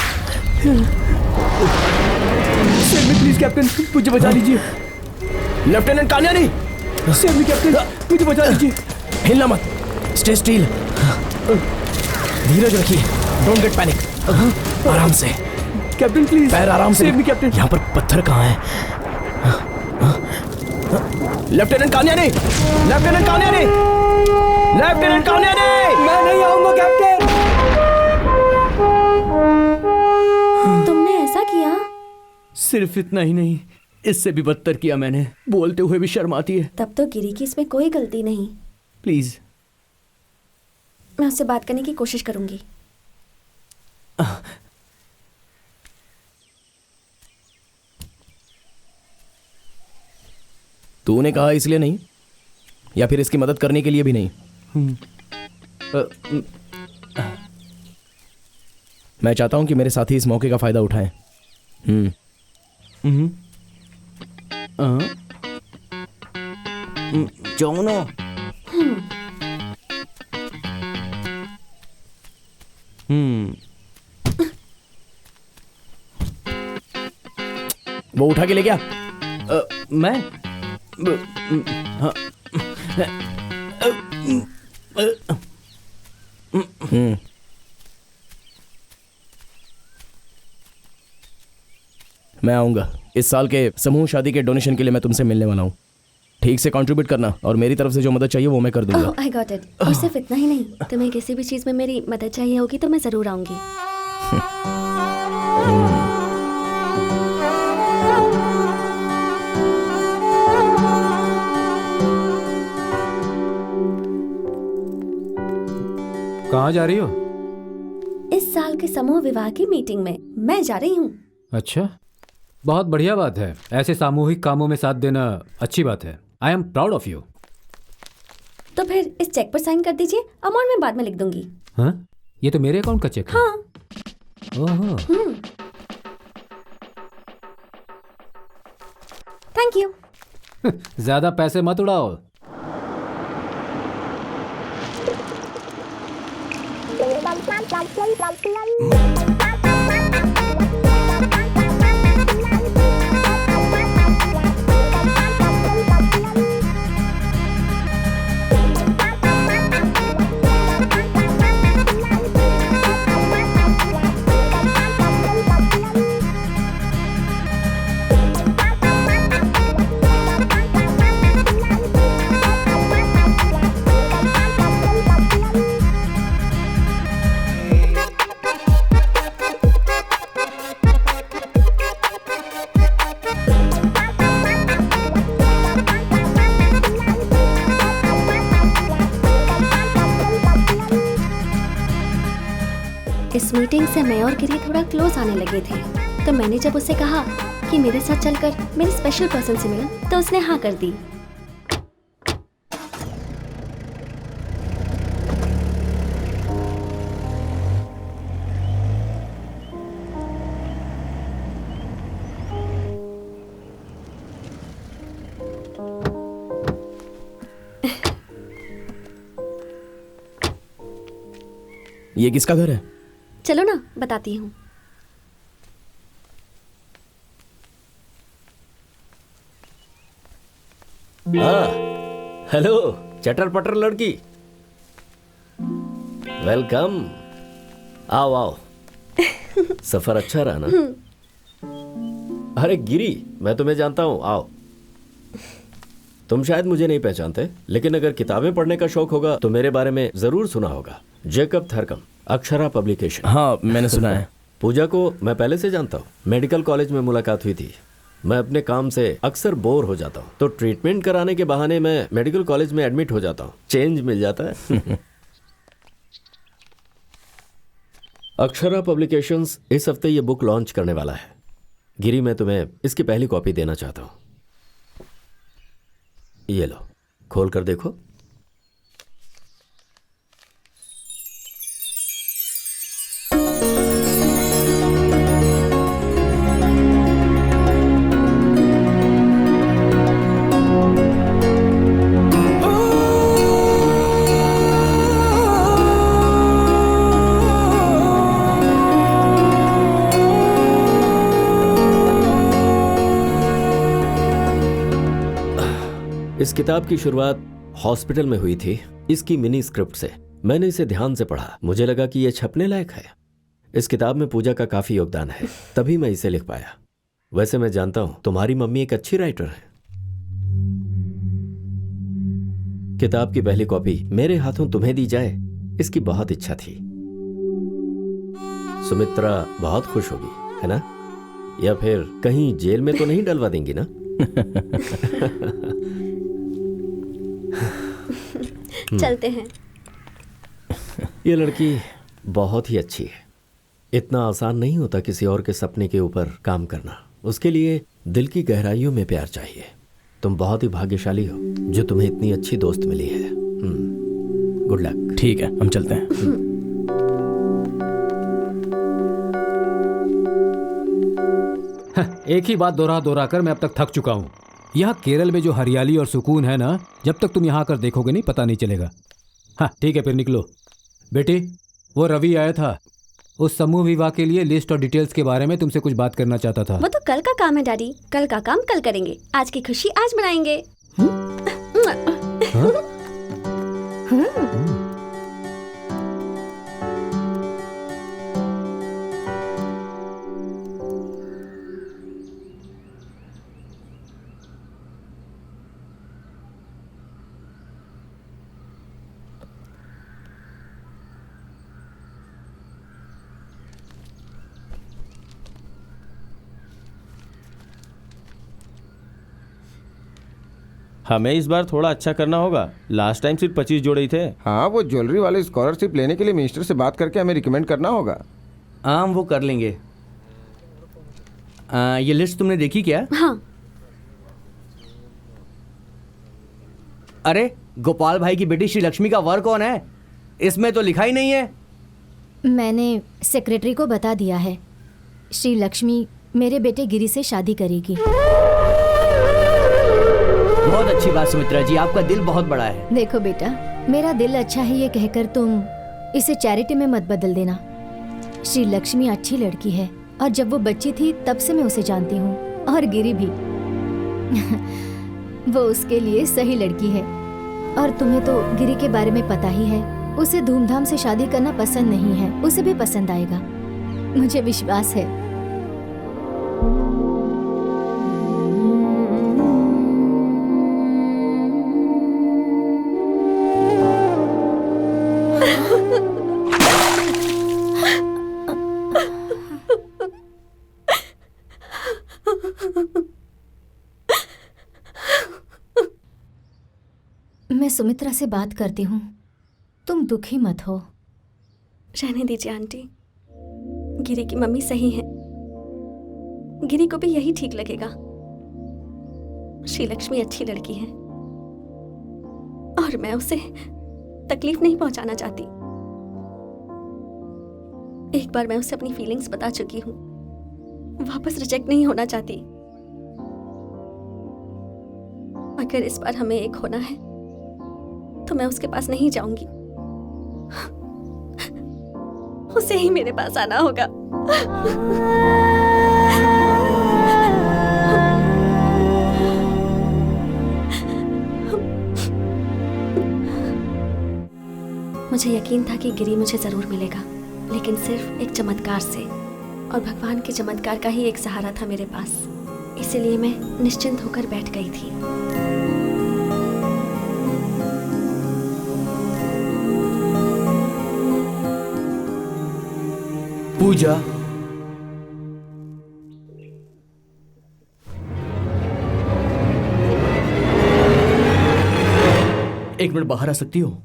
S12: प्लीज कैप्टन, मुझे बचा लीजिए।
S2: लेफ्टिनेंट कान्यानी,
S12: सेव मी कैप्टन, मुझे बचा लीजिए।
S2: हिलना मत, स्टे स्टील। धीरज रखिए, डोंट गेट पैनिक। आराम से
S12: कैप्टन, प्लीज
S2: पैर आराम से।
S12: Save me captain.
S2: यहाँ पर पत्थर कहाँ है? लेफ्टिनेंट कान्यानी, लेफ्टिनेंट कान्यानी, लेफ्टिनेंट कान्यानी।
S12: मैं नहीं आऊंगा कैप्टन।
S1: तुमने ऐसा किया?
S12: सिर्फ इतना ही नहीं, इससे भी बदतर किया मैंने। बोलते हुए भी शर्म आती है।
S1: तब तो गिरी की इसमें कोई गलती नहीं।
S12: प्लीज।
S1: मैं उससे बात करने की कोशिश करूंगी।
S2: तूने कहा इसलिए नहीं, या फिर इसकी मदद करने के लिए भी नहीं? मैं चाहता हूं कि मेरे साथी इस मौके का फायदा उठाएं।
S12: जोनो।
S2: वो उठा के ले गया।
S12: मैं
S2: मैं आऊँगा। इस साल के समूह शादी के डोनेशन के लिए मैं तुमसे मिलने वाला हूँ। ठीक से कंट्रीब्यूट करना और मेरी तरफ से जो मदद चाहिए वो मैं कर दूंगा।
S1: I got it. और सिर्फ इतना ही नहीं, तुम्हें किसी भी चीज़ में मेरी मदद चाहिए होगी तो मैं ज़रूर आऊँगी।
S10: कहाँ जा रही हो?
S1: इस साल के समूह विवाह की मीटिंग में मैं जा रही हूँ।
S10: अच्छा, बहुत बढ़िया बात है। ऐसे सामूहिक कामों में साथ देना अच्छी बात है। I am proud of you.
S1: तो फिर इस चेक पर साइन कर दीजिए, अमाउंट मैं बाद में लिख दूंगी।
S10: हाँ, ये तो मेरे अकाउंट का चेक है।
S1: हाँ।
S10: ओहो।
S1: Thank you.
S10: ज्यादा पैसे मत उड़ाओ।
S1: इस मीटिंग से मैं और गिरी थोड़ा क्लोज आने लगे थे, तो मैंने जब उससे कहा कि मेरे साथ चलकर मेरे स्पेशल पर्सन से मिला तो उसने हाँ कर दी।
S2: ये किसका घर है?
S1: चलो ना बताती हूँ।
S5: हेलो चटर पटर लड़की, वेलकम। आओ आओ। सफर अच्छा रहा ना? अरे गिरी, मैं तुम्हें जानता हूँ, आओ। तुम शायद मुझे नहीं पहचानते, लेकिन अगर किताबें पढ़ने का शौक होगा तो मेरे बारे में जरूर सुना होगा। Jacob Tharakam, Akshara publication.
S2: हाँ, मैंने सुना है।
S5: पूजा को मैं पहले से जानता हूँ, मेडिकल कॉलेज में मुलाकात हुई थी। मैं अपने काम से अक्सर बोर हो जाता हूँ, तो ट्रीटमेंट कराने के बहाने मैं मेडिकल कॉलेज में एडमिट हो जाता हूँ, चेंज मिल जाता है। अक्षरा पब्लिकेशंस इस हफ्ते ये बुक लॉन्च करने वाला है। गिरी, मैं तुम्हें इसकी पहली कॉपी देना चाहता हूँ। ये लो, खोल कर देखो। इस किताब की शुरुआत हॉस्पिटल में हुई थी, इसकी मिनी स्क्रिप्ट से। मैंने इसे ध्यान से पढ़ा, मुझे लगा कि यह छपने लायक है। इस किताब में पूजा का काफी योगदान है, तभी मैं इसे लिख पाया। वैसे मैं जानता हूं तुम्हारी मम्मी एक अच्छी राइटर है। किताब की पहली कॉपी मेरे हाथों तुम्हें दी जाए, इसकी बहुत इच्छा थी। सुमित्रा बहुत खुश होगी, है ना? या फिर कहीं जेल में तो नहीं डलवा देंगी ना?
S1: चलते हैं।
S5: ये लड़की बहुत ही अच्छी है। इतना आसान नहीं होता किसी और के सपने के ऊपर काम करना। उसके लिए दिल की गहराइयों में प्यार चाहिए। तुम बहुत ही भाग्यशाली हो जो तुम्हें इतनी अच्छी दोस्त मिली है। Good luck.
S2: ठीक है, हम चलते हैं।
S10: एक ही बात दोहरा दोहरा कर मैं अब तक थक चुका हूँ। यहाँ केरल में जो हरियाली और सुकून है ना, जब तक तुम यहाँ आकर देखोगे नहीं पता नहीं चलेगा। हाँ ठीक है, फिर निकलो। बेटी, वो रवि आया था, उस समूह विवाह के लिए लिस्ट और डिटेल्स के बारे में तुमसे कुछ बात करना चाहता था।
S1: वो तो कल का काम है डैडी, कल का काम कल करेंगे, आज की खुशी आज मनाएंगे।
S3: हमें इस बार थोड़ा अच्छा करना होगा। लास्ट टाइम सिर्फ 25 जोड़े ही थे।
S7: हाँ, वो ज्वेलरी वाले स्कॉलरशिप लेने के लिए मिनिस्टर से बात करके हमें रिकमेंड करना होगा।
S12: हाँ, वो कर लेंगे। ये लिस्ट तुमने देखी क्या?
S1: हाँ।
S12: अरे, गोपाल भाई की बेटी श्री लक्ष्मी का वर कौन है? इसमें तो लिखा ही नहीं है।
S9: मैंने सेक्रेटरी को बता दिया है। श्री लक्ष्मी मेरे बेटे गिरी से शादी करेगी।
S12: बहुत अच्छी बात सुमित्रा जी, आपका दिल बहुत बड़ा है।
S9: देखो बेटा, मेरा दिल अच्छा है ये कहकर तुम इसे चैरिटी में मत बदल देना। श्री लक्ष्मी अच्छी लड़की है और जब वो बच्ची थी तब से मैं उसे जानती हूँ, और गिरी भी। वो उसके लिए सही लड़की है। और तुम्हें तो गिरी के बारे में पता ही है, उसे धूमधाम से शादी करना पसंद नहीं है। उसे भी पसंद आएगा, मुझे विश्वास है। मैं सुमित्रा से बात करती हूँ, तुम दुखी मत हो।
S1: रहने दीजिए आंटी, गिरी की मम्मी सही है। गिरी को भी यही ठीक लगेगा। श्री लक्ष्मी अच्छी लड़की है और मैं उसे तकलीफ नहीं पहुंचाना चाहती। एक बार मैं उसे अपनी फीलिंग्स बता चुकी हूँ, वापस रिजेक्ट नहीं होना चाहती। अगर इस बार हमें एक होना है तो मैं उसके पास नहीं जाऊंगी, उसे ही मेरे पास आना होगा। मुझे यकीन था कि गिरी मुझे जरूर मिलेगा, लेकिन सिर्फ एक चमत्कार से, और भगवान के चमत्कार का ही एक सहारा था मेरे पास। इसीलिए मैं निश्चिंत होकर बैठ गई थी।
S12: पूजा, एक मिनट बाहर आ सकती हो?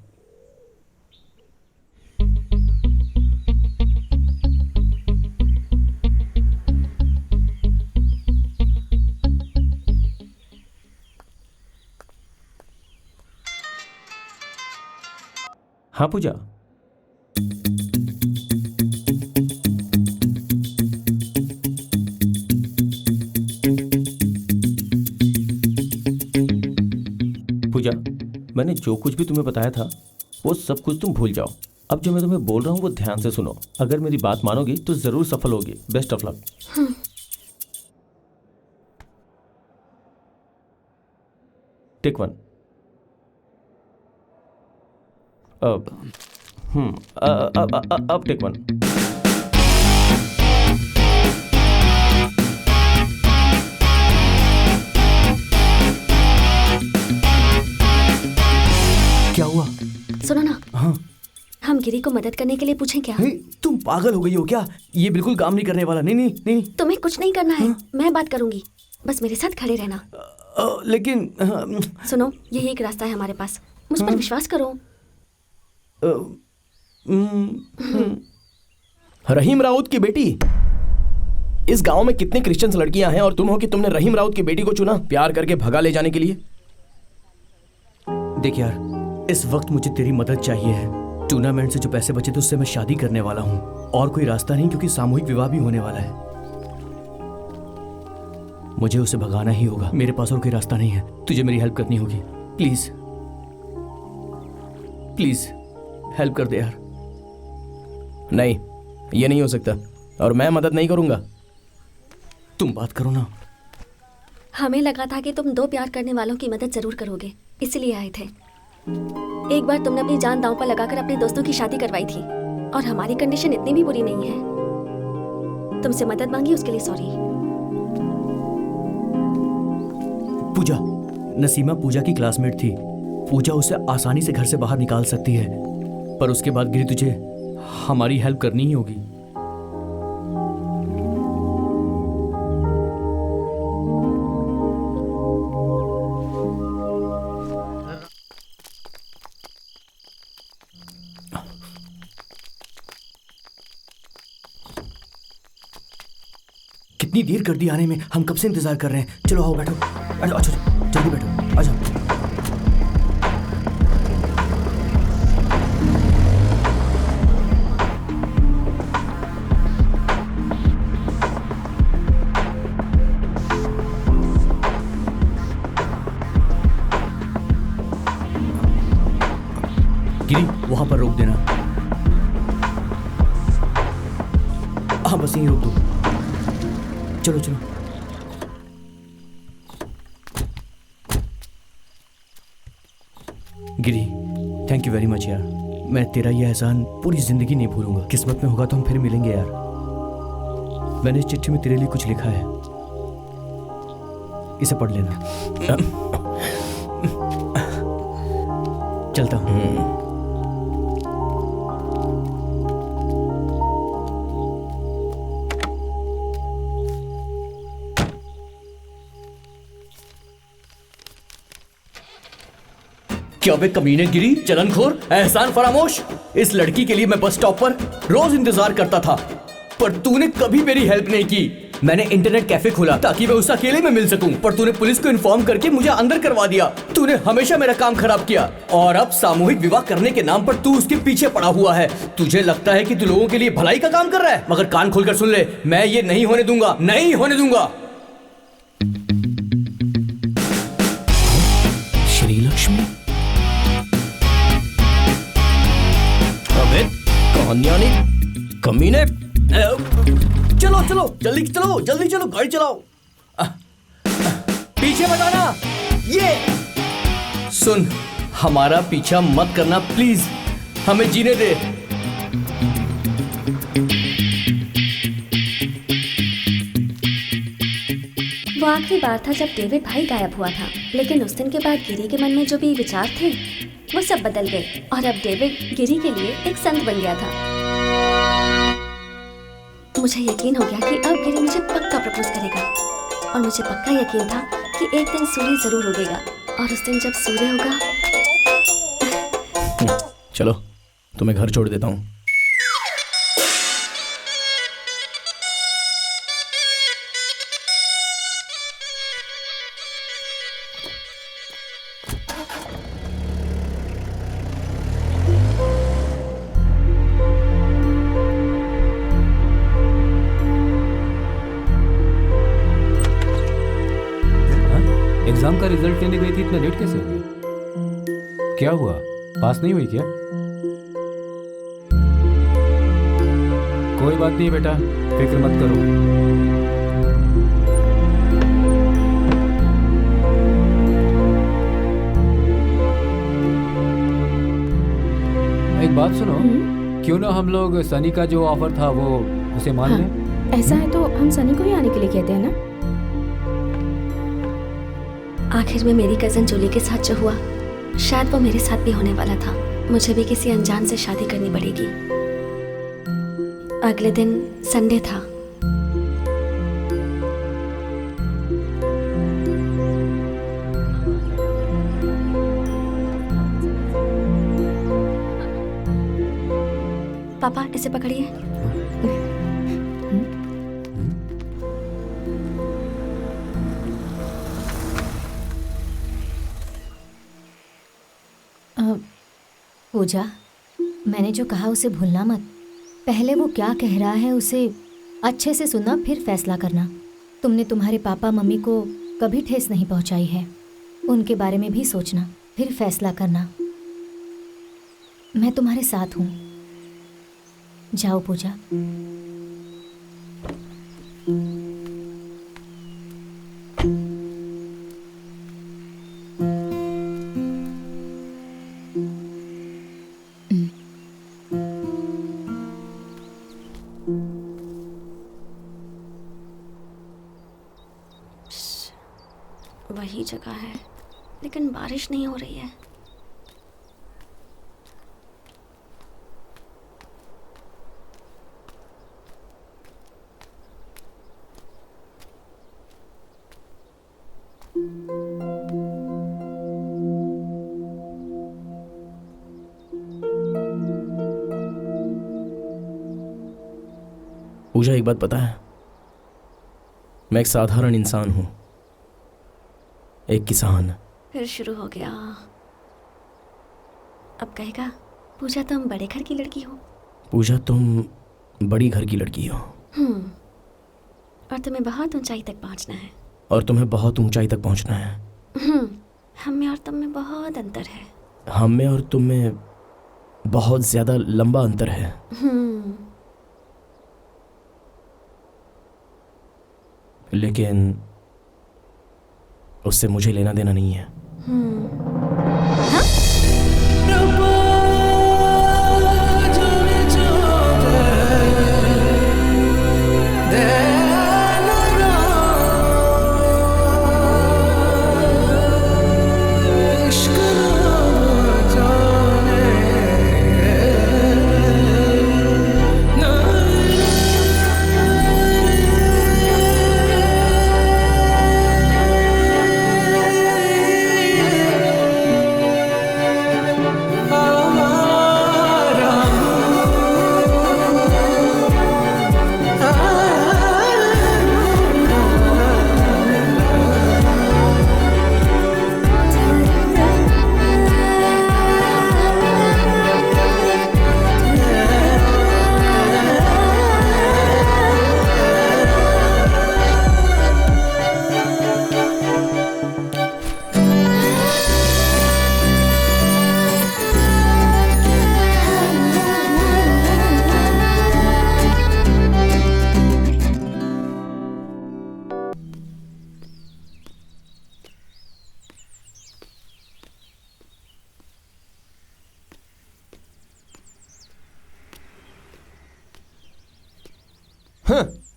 S3: हाँ पूजा, पूजा, मैंने जो कुछ भी तुम्हें बताया था वो सब कुछ तुम भूल जाओ। अब जो मैं तुम्हें बोल रहा हूँ वो ध्यान से सुनो। अगर मेरी बात मानोगी तो जरूर सफल होगी। Best of luck. Take one. अब टेक वन।
S12: क्या हुआ?
S1: सुनो ना।
S12: हाँ?
S1: हम गिरी को मदद करने के लिए पूछें क्या?
S12: तुम पागल हो गई हो क्या? ये बिल्कुल काम नहीं करने वाला। नहीं नहीं नहीं,
S1: तुम्हें कुछ नहीं करना है। मैं बात करूंगी, बस मेरे साथ खड़े रहना।
S12: लेकिन
S1: सुनो, यही एक रास्ता है हमारे पास, मुझ पर विश्वास करो।
S2: रहीम राउत की बेटी? इस गांव में कितनी क्रिश्चियन लड़कियां हैं और तुम हो कि तुमने रहीम राउत की बेटी को चुना प्यार करके भगा ले जाने के लिए।
S12: देख यार, इस वक्त मुझे तेरी मदद चाहिए है। टूर्नामेंट से जो पैसे बचे थे उससे मैं शादी करने वाला हूँ, और कोई रास्ता नहीं क्योंकि सामूहिक विवाह भी होने वाला है। मुझे उसे भगाना ही होगा, मेरे पास और कोई रास्ता नहीं है। तुझे मेरी हेल्प करनी होगी। प्लीज प्लीज हेल्प कर दे यार।
S2: नहीं, ये नहीं हो सकता और मैं मदद नहीं करूंगा।
S12: तुम बात करो ना।
S1: हमें लगा था कि तुम दो प्यार करने वालों की मदद जरूर करोगे, इसलिए आए थे। एक बार तुमने अपनी जान दांव पर लगाकर अपने दोस्तों की शादी करवाई थी, और हमारी कंडीशन इतनी भी बुरी नहीं है। तुमसे मदद मांगी, उसके लिए सॉरी।
S12: पूजा, नसीमा पूजा की क्लासमेट थी। पूजा उसे आसानी से घर से बाहर निकाल सकती है, पर उसके बाद गिरी तुझे हमारी हेल्प करनी ही होगी। इतनी देर कर दी आने में, हम कब से इंतजार कर रहे हैं। चलो आओ बैठो, अच्छा जल्दी बैठो, आ जाओ। गिरी वहां पर रोक देना। हाँ बस यहीं रोक दो। चलो चलो। गिरी थैंक यू वेरी मच यार, मैं तेरा ये एहसान पूरी जिंदगी नहीं भूलूंगा। किस्मत में होगा तो हम फिर मिलेंगे यार। मैंने इस चिट्ठी में तेरे लिए कुछ लिखा है, इसे पढ़ लेना। चलता हूँ। क्या बे कमीने गिरी, चलनखोर, एहसान फरामोश। इस लड़की के लिए मैं बस स्टॉप पर रोज इंतजार करता था, पर तूने कभी मेरी हेल्प नहीं की। मैंने इंटरनेट कैफे खोला ताकि मैं उससे अकेले में मिल सकूं, पर तूने पुलिस को इन्फॉर्म करके मुझे अंदर करवा दिया। तूने हमेशा मेरा काम खराब किया, और अब सामूहिक विवाह करने के नाम पर तू उसके पीछे पड़ा हुआ है। तुझे लगता है कि तू लोगों के लिए भलाई का काम कर रहा है, मगर कान खोलकर सुन ले, मैं ये नहीं होने दूंगा, नहीं होने दूंगा। श्रीलक्ष्मी
S2: कहानियां कमीने।
S12: चलो चलो जल्दी चलो, जल्दी चलो, गाड़ी चलाओ। पीछे मत आना। ये सुन, हमारा पीछा मत करना प्लीज, हमें जीने दे।
S1: वो आखिरी बार था जब डेविड भाई गायब हुआ था, लेकिन उस दिन के बाद गिरी के मन में जो भी विचार थे वो सब बदल गए, और अब डेविड गिरी के लिए एक संत बन गया था। मुझे यकीन हो गया कि अब गिरी मुझे पक्का प्रपोज करेगा, और मुझे पक्का यकीन था कि एक दिन सूर्य जरूर उगेगा, और उस दिन जब सूर्य होगा।
S2: चलो तुम्हें घर छोड़ देता हूँ।
S10: एग्जाम का रिजल्ट लेने गई थी, इतना लेट कैसे हो गई? क्या हुआ, पास नहीं हुई क्या? कोई बात नहीं बेटा, फिक्र मत करो। एक बात सुनो, क्यों ना हम लोग सनी का जो ऑफर था वो उसे मान लें?
S6: ऐसा है तो हम सनी को ही आने के लिए कहते हैं ना।
S1: आखिर में मेरी कजन जूली के साथ जो हुआ, शायद वो मेरे साथ भी होने वाला था। मुझे भी किसी अनजान से शादी करनी पड़ेगी। अगले दिन संडे था। पापा इसे पकड़िए।
S9: पूजा, मैंने जो कहा उसे भूलना मत। पहले वो क्या कह रहा है उसे अच्छे से सुनना, फिर फैसला करना। तुमने तुम्हारे पापा मम्मी को कभी ठेस नहीं पहुंचाई है, उनके बारे में भी सोचना, फिर फैसला करना। मैं तुम्हारे साथ हूँ। जाओ पूजा।
S1: वही जगह है, लेकिन बारिश नहीं हो रही है।
S2: पूजा एक बात पता है, मैं एक साधारण इंसान हूँ, एक किसान।
S1: फिर शुरू हो गया। अब कहेगा पूजा तुम बड़े घर की लड़की हो।
S2: पूजा तुम बड़ी घर की लड़की हो।
S1: और तुम्हें बहुत ऊंचाई तक पहुंचना है।
S2: और तुम्हें बहुत ऊंचाई तक पहुंचना है।
S1: हम में और तुम में बहुत अंतर है।
S2: हम में और तुम में बहुत ज्यादा लंबा अंतर है। लेकिन उससे मुझे लेना देना नहीं है।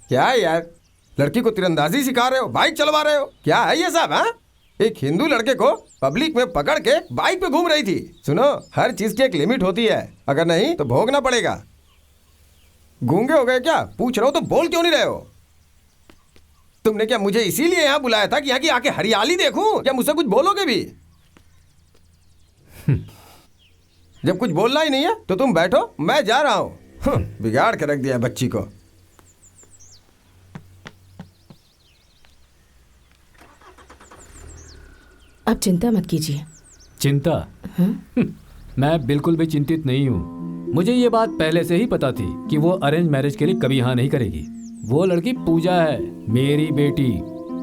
S7: क्या है यार, लड़की को तीरंदाजी सिखा रहे हो, बाइक चलवा रहे हो, क्या है ये सब? हाँ, एक हिंदू लड़के को पब्लिक में पकड़ के बाइक पे घूम रही थी। सुनो, हर चीज की एक लिमिट होती है, अगर नहीं तो भोगना पड़ेगा। गूंगे हो गए क्या? पूछ रहा हो तो बोल क्यों नहीं रहे हो? तुमने क्या मुझे इसीलिए यहाँ बुलाया था कि यहाँ की आके हरियाली देखूं? क्या मुझसे कुछ बोलोगे भी? जब कुछ बोलना ही नहीं है तो तुम बैठो, मैं जा रहा हूँ। बिगाड़ के रख दिया बच्ची को।
S11: अब चिंता मत कीजिए।
S10: चिंता? मैं बिल्कुल भी चिंतित नहीं हूँ। मुझे ये बात पहले से ही पता थी कि वो अरेंज मैरिज के लिए कभी हाँ नहीं करेगी। वो लड़की पूजा है, मेरी बेटी।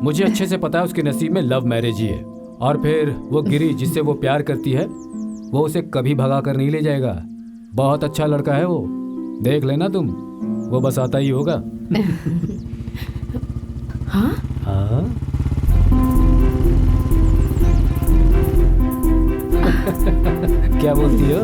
S10: मुझे अच्छे से पता है उसके नसीब में लव मैरिज ही है। और फिर वो गिरी जिससे वो प्यार करती है, वो उसे कभी भगा कर नहीं ले जाएगा। बहुत अच्छा लड़का है वो, देख लेना तुम, वो बस आता ही होगा।
S11: हाँ?
S10: हाँ? क्या बोलती हो?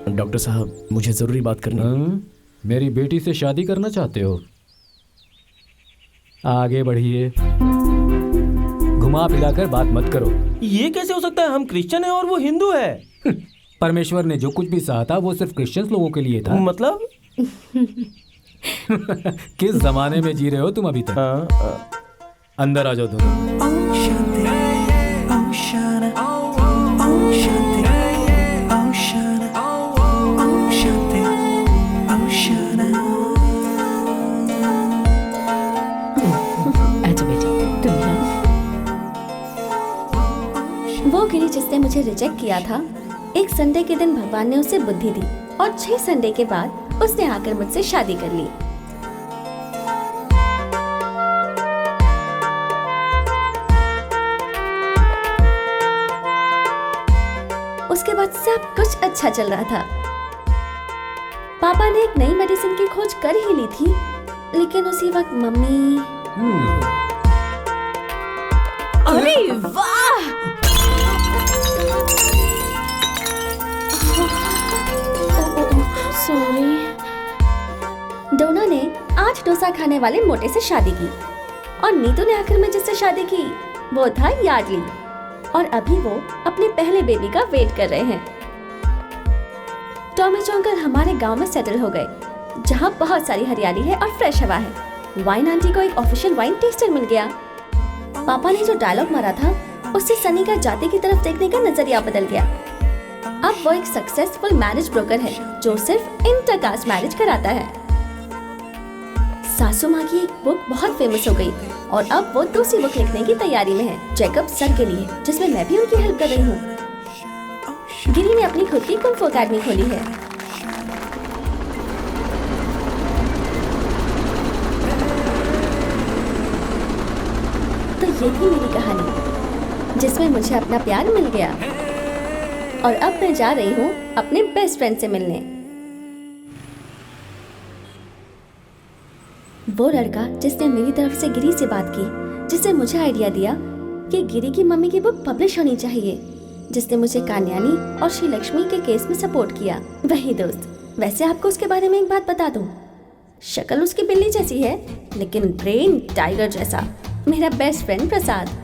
S2: डॉक्टर साहब, मुझे जरूरी बात करनी है।
S10: मेरी बेटी से शादी करना चाहते हो? आगे बढ़िए, घुमा फिराकर बात मत करो।
S3: ये कैसे हो सकता है? हम क्रिश्चियन हैं और वो हिंदू है।
S10: परमेश्वर ने जो कुछ भी सहा था वो सिर्फ क्रिश्चियन लोगों के लिए था।
S3: मतलब
S10: किस जमाने में जी रहे हो तुम अभी तक? अंदर आ जाओ दोनों।
S1: वो गिरी जिसने मुझे रिजेक्ट किया था, एक संडे के दिन भगवान ने उसे बुद्धि दी और 6 संडे के बाद उसने आकर मुझसे शादी कर ली। उसके बाद सब कुछ अच्छा चल रहा था। पापा ने एक नई मेडिसिन की खोज कर ही ली थी, लेकिन उसी वक्त मम्मी।
S11: अरे वाह!
S1: सॉरी। डोना ने 8 डोसा खाने वाले मोटे से शादी की और नीतू ने आखिर में जिससे शादी की वो था यार्डली, और अभी वो अपने पहले बेबी का वेट कर रहे हैं। टॉमी अंकल हमारे गांव में सेटल हो गए, जहां बहुत सारी हरियाली है और फ्रेश हवा है। वाइन आंटी को एक ऑफिशियल वाइन टेस्टर मिल गया। पापा ने जो डायलॉग मारा था उससे सनी का जाति की तरफ देखने का नजरिया बदल गया। अब वो एक सक्सेसफुल मैरिज ब्रोकर है जो सिर्फ इंटरकास्ट मैरिज कराता है। सासू माँ की एक बुक बहुत फेमस हो गई और अब वो दूसरी बुक लिखने की तैयारी में है, चेकअप सर के लिए, जिसमें मैं भी उनकी हेल्प कर रही हूँ। गिरी ने अपनी खुद की कुंग-फू एकेडमी खोली है। तो ये थी मेरी कहानी जिसमें मुझे अपना प्यार मिल गया और अब मैं जा रही हूँ अपने बेस्ट फ्रेंड से मिलने। वो लड़का जिसने मेरी तरफ से गिरी से बात की, जिसने मुझे आइडिया दिया कि गिरी की मम्मी की बुक पब्लिश होनी चाहिए, जिसने मुझे कान्यानी और श्री लक्ष्मी के केस में सपोर्ट किया, वही दोस्त। वैसे आपको उसके बारे में एक बात बता दूं, शक्ल उसकी बिल्ली जैसी है लेकिन ब्रेन टाइगर जैसा। मेरा बेस्ट फ्रेंड प्रसाद।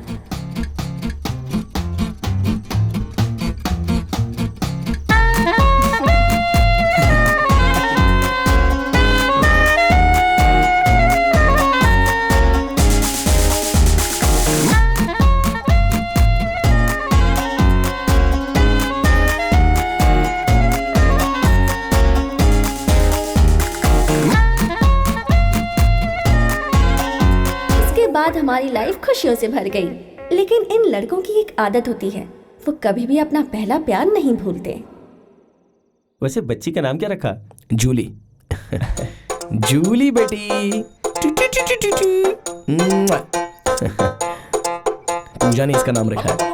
S1: बाद हमारी लाइफ खुशियों से भर गई। लेकिन इन लड़कों की एक आदत होती है, वो कभी भी अपना पहला प्यार नहीं भूलते।
S3: वैसे बच्ची का नाम क्या रखा?
S2: जूली। जूली बेटी। पूजा ने इसका नाम रखा है।